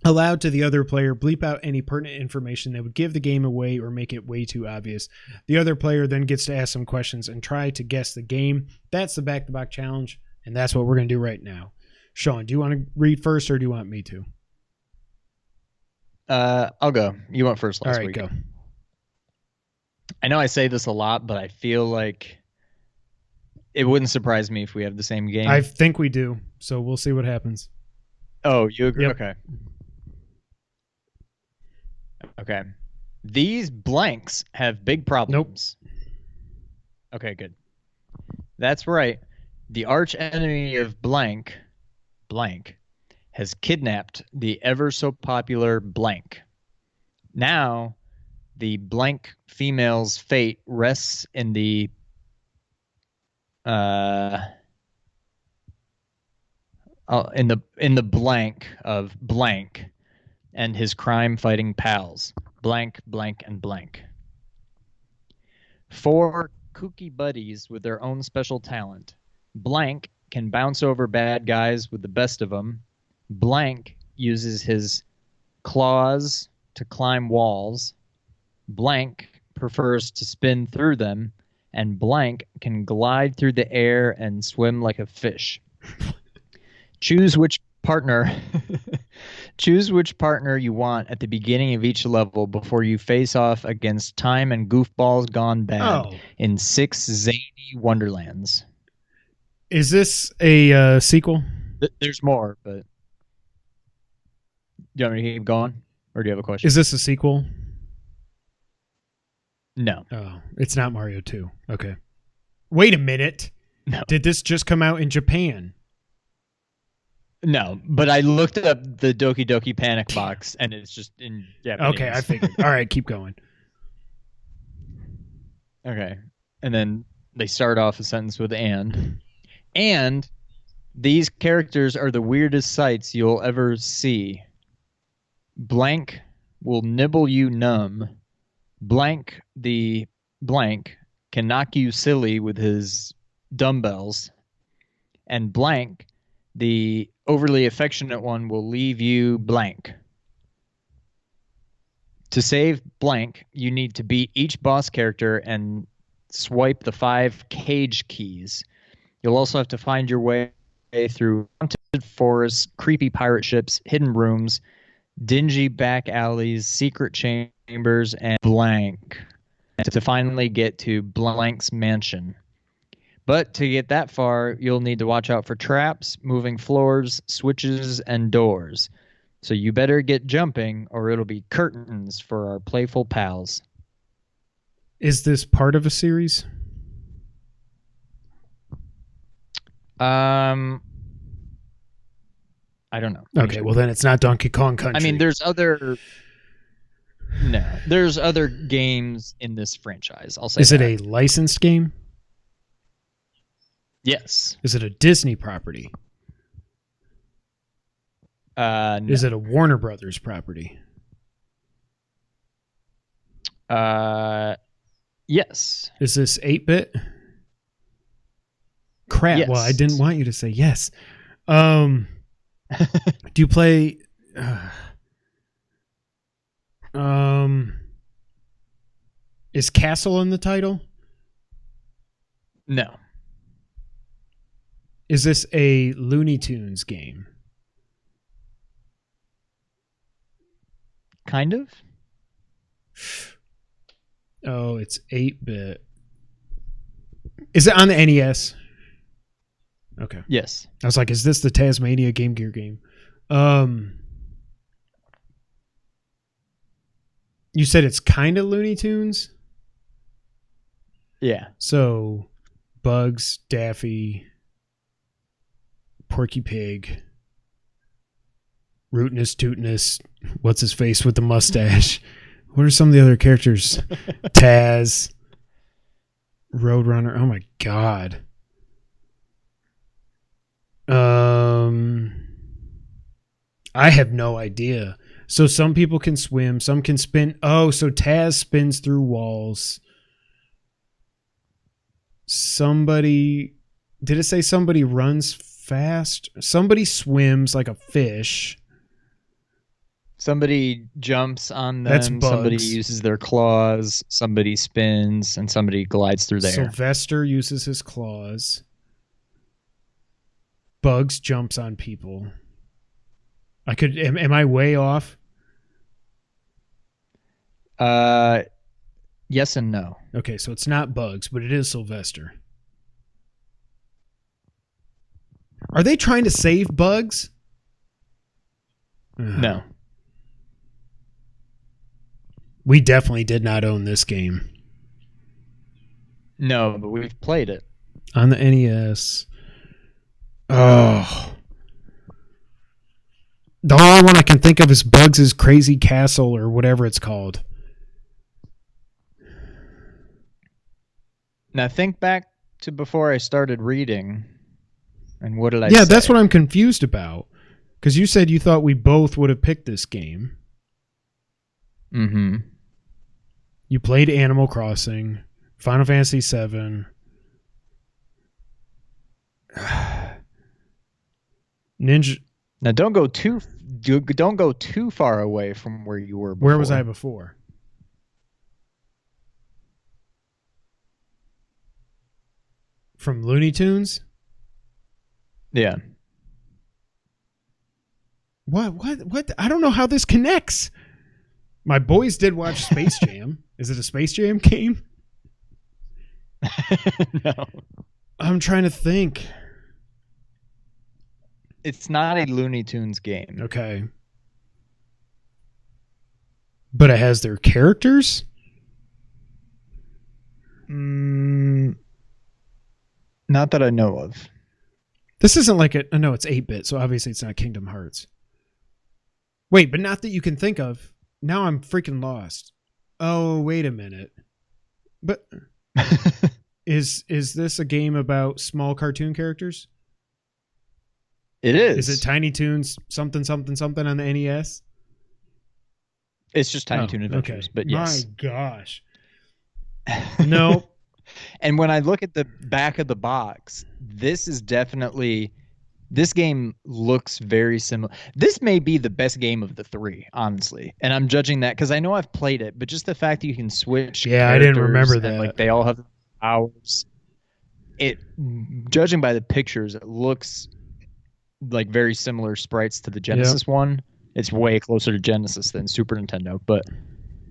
allowed to the other player, bleep out any pertinent information that would give the game away or make it way too obvious. The other player then gets to ask some questions and try to guess the game. That's the Back to Back Challenge, and that's what we're going to do right now. Sean, do you want to read first or do you want me to? I'll go. You went first last week. All right, go. I know I say this a lot, but I feel like it wouldn't surprise me if we have the same game. I think we do, so we'll see what happens. Oh, you agree? Yep. Okay. Okay. These blanks have big problems. Nope. Okay, good. That's right. The arch enemy of blank has kidnapped the ever so popular blank. Now, the blank female's fate rests in the blank of blank and his crime-fighting pals, blank, blank, and blank. 4 kooky buddies with their own special talent. Blank can bounce over bad guys with the best of them. Blank uses his claws to climb walls. Blank prefers to spin through them. and blank can glide through the air and swim like a fish. Choose which partner you want at the beginning of each level before you face off against time and goofballs gone bad in 6 zany wonderlands. Is this a sequel? There's more, but do you want me to keep going, or do you have a question? Is this a sequel? No. Oh, it's not Mario 2. Okay. Wait a minute. No. Did this just come out in Japan? No, but I looked up the Doki Doki Panic box, and it's just in Japanese. Okay, I figured. All right, keep going. Okay. And then they start off a sentence with and. And these characters are the weirdest sights you'll ever see. Blank will nibble you numb. Blank the blank can knock you silly with his dumbbells. And blank, the overly affectionate one, will leave you blank. To save blank, you need to beat each boss character and swipe the 5 cage keys. You'll also have to find your way through haunted forests, creepy pirate ships, hidden rooms, dingy back alleys, secret chambers, and blank to finally get to blank's mansion. But to get that far, you'll need to watch out for traps, moving floors, switches, and doors. So you better get jumping, or it'll be curtains for our playful pals. Is this part of a series? I don't know. Okay, well then it's not Donkey Kong Country. I mean, there's other games in this franchise. I'll say. Is it a licensed game? Yes. Is it a Disney property? No. Is it a Warner Brothers property? Is Yes. this 8-bit? Crap. Yes. Well, I didn't want you to say yes. Do you play is Castle in the title? No. Is this a Looney Tunes game? Kind of. Oh, it's 8-bit. Is it on the NES? Okay. Yes. I was like, is this the Tasmania Game Gear game? You said it's kind of Looney Tunes? Yeah. So, Bugs, Daffy, Porky Pig, Rootinus, Tootinus, what's his face with the mustache? What are some of the other characters? Taz, Roadrunner. Oh my god. I have no idea. So some people can swim, some can spin. Oh, so Taz spins through walls. Somebody, did it say somebody runs fast? Somebody swims like a fish. Somebody jumps on them. That's Bugs. Somebody uses their claws. Somebody spins, and somebody glides through there. Sylvester uses his claws. Bugs jumps on people. Am I way off? Yes and no. Okay, so it's not Bugs, but it is Sylvester. Are they trying to save Bugs? No. We definitely did not own this game. No, but we've played it. On the NES. Oh. The only one I can think of is Bugs' Crazy Castle or whatever it's called. Now think back to before I started reading. And what did I say? Yeah, that's what I'm confused about. Because you said you thought we both would have picked this game. Mm-hmm. You played Animal Crossing, Final Fantasy VII. Ninja. Now don't go too far away from where you were before. Where was I before? From Looney Tunes? Yeah. What? I don't know how this connects. My boys did watch Space Jam. Is it a Space Jam game? No. I'm trying to think. It's not a Looney Tunes game. Okay. But it has their characters? Not that I know of. This isn't like a... No, it's 8-bit, so obviously it's not Kingdom Hearts. Wait, but not that you can think of. Now I'm freaking lost. Oh, wait a minute. But is this a game about small cartoon characters? It is. Is it Tiny Toons something on the NES? It's just Tiny Toon Adventures, but yes. My gosh. No. And when I look at the back of the box, this game looks very similar. This may be the best game of the three, honestly. And I'm judging that because I know I've played it, but just the fact that you can switch. Yeah, I didn't remember that. And, like, they all have powers. Judging by the pictures, it looks like very similar sprites to the Genesis one. It's way closer to Genesis than Super Nintendo, but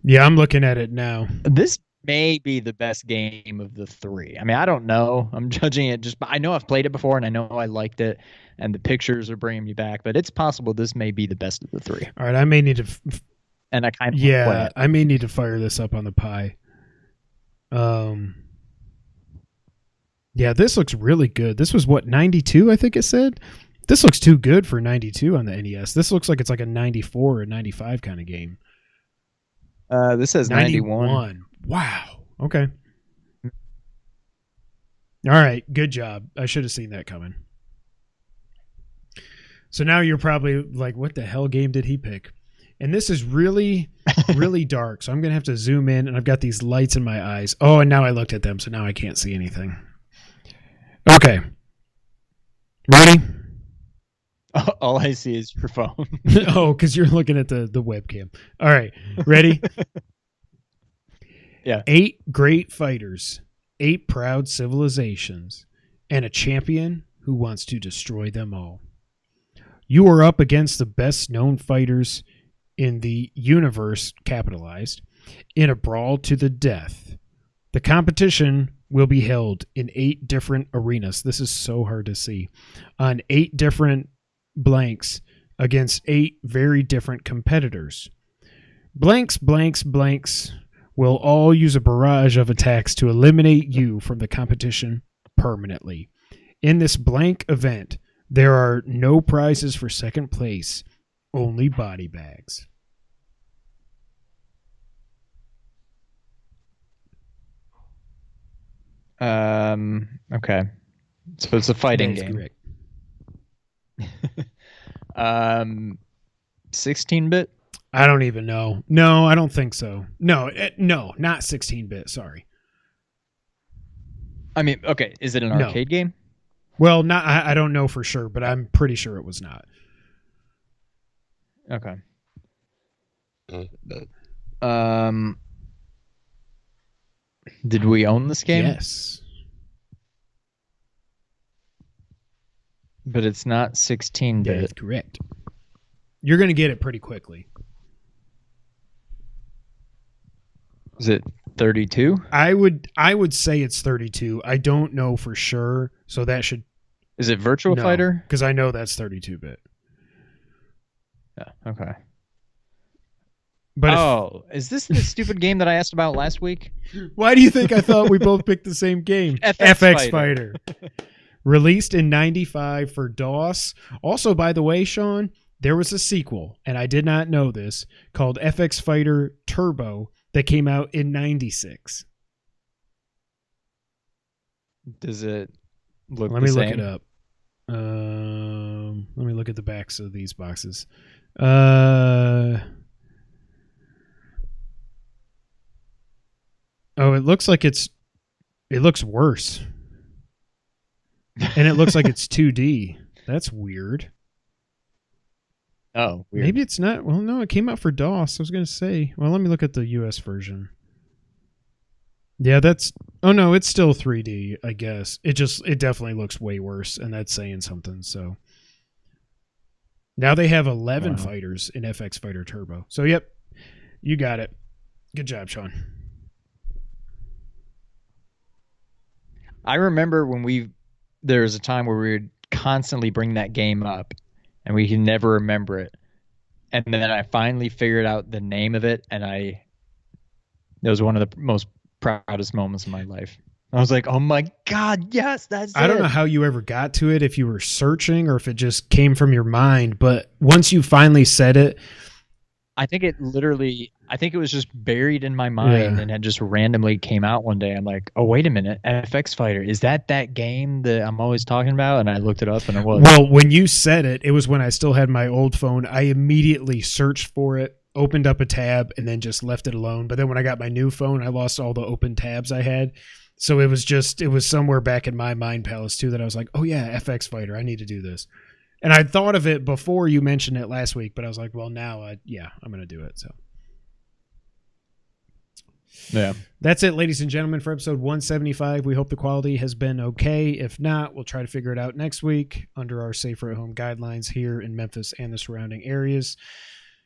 yeah, I'm looking at it now. This may be the best game of the three. I mean, I don't know. I'm judging it just, I know I've played it before and I know I liked it and the pictures are bringing me back, but it's possible this may be the best of the three. All right. I may need to, and I kind of play it. I may need to fire this up on the Pi. Yeah, this looks really good. This was what, 92, I think it said? This looks too good for 92 on the NES. This looks like it's like a 94 or 95 kind of game. This says 91. Wow. Okay. All right. Good job. I should have seen that coming. So now you're probably like, what the hell game did he pick? And this is really, really dark. So I'm going to have to zoom in, and I've got these lights in my eyes. Oh, and now I looked at them, so now I can't see anything. Okay. Ready? All I see is your phone. Oh, because you're looking at the webcam. All right. Ready? Yeah. 8 great fighters, 8 proud civilizations, and a champion who wants to destroy them all. You are up against the best known fighters in the universe, capitalized, in a brawl to the death. The competition will be held in 8 different arenas. This is so hard to see. On 8 different blanks against 8 very different competitors. Blanks will all use a barrage of attacks to eliminate you from the competition permanently. In this blank event, there are no prizes for second place, only body bags. Okay. So it's a fighting game. Correct. 16-bit? I don't even know. No, I don't think so. No, not 16-bit. Sorry. I mean, okay. Is it an arcade game? Well, not. I don't know for sure, but I'm pretty sure it was not. Okay. Did we own this game? Yes. But it's not 16-bit. That is correct. You're going to get it pretty quickly. Is it 32? I would say it's 32. I don't know for sure, so that should. Is it Virtua Fighter? Because I know that's 32-bit. Yeah. Okay. But is this the stupid game that I asked about last week? Why do you think I thought we both picked the same game? FX Fighter. Released in 95 for DOS. Also, by the way, Sean, there was a sequel, and I did not know this, called FX Fighter Turbo that came out in 96. Does it look Let the me same? look it up. Let me look at the backs of these boxes. Oh, it looks like it looks worse. And it looks like it's 2D. That's weird. Oh, weird. Maybe it's not. Well, no, it came out for DOS. I was going to say. Well, let me look at the US version. Yeah, that's. Oh no, it's still 3D. I guess it definitely looks way worse, and that's saying something. So now they have 11 fighters in FX Fighter Turbo. So yep, you got it. Good job, Sean. I remember when there was a time where we would constantly bring that game up, and we could never remember it. And then I finally figured out the name of it, and it was one of the most proudest moments of my life. I was like, oh my God, yes, that's it. I don't know how you ever got to it, if you were searching or if it just came from your mind, but once you finally said it. I think it was just buried in my mind and it just randomly came out one day. I'm like, oh, wait a minute, FX Fighter, is that game that I'm always talking about? And I looked it up and it was. Well, when you said it, it was when I still had my old phone. I immediately searched for it, opened up a tab, and then just left it alone. But then when I got my new phone, I lost all the open tabs I had. So it was somewhere back in my mind palace too that I was like, oh yeah, FX Fighter, I need to do this. And I thought of it before you mentioned it last week, but I was like, well, now, I'm going to do it. So, yeah, that's it, ladies and gentlemen, for episode 175. We hope the quality has been okay. If not, we'll try to figure it out next week under our safer at home guidelines here in Memphis and the surrounding areas.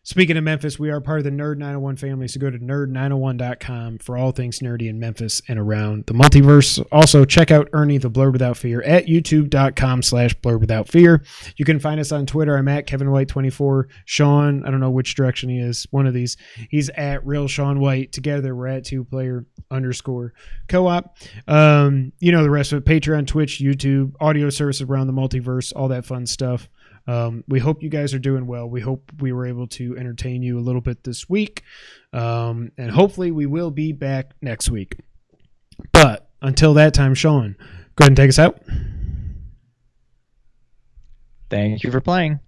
Speaking of Memphis, we are part of the Nerd 901 family, so go to nerd901.com for all things nerdy in Memphis and around the multiverse. Also, check out Ernie the Blurb Without Fear at youtube.com/Blurb Without Fear. You can find us on Twitter. I'm at Kevin White 24. Sean, I don't know which direction he is. One of these. He's at Real Sean White. Together, we're at 2player_co-op. You know the rest of it. Patreon, Twitch, YouTube, audio services around the multiverse, all that fun stuff. We hope you guys are doing well. We hope we were able to entertain you a little bit this week. And hopefully we will be back next week. But until that time, Sean, go ahead and take us out. Thank you for playing.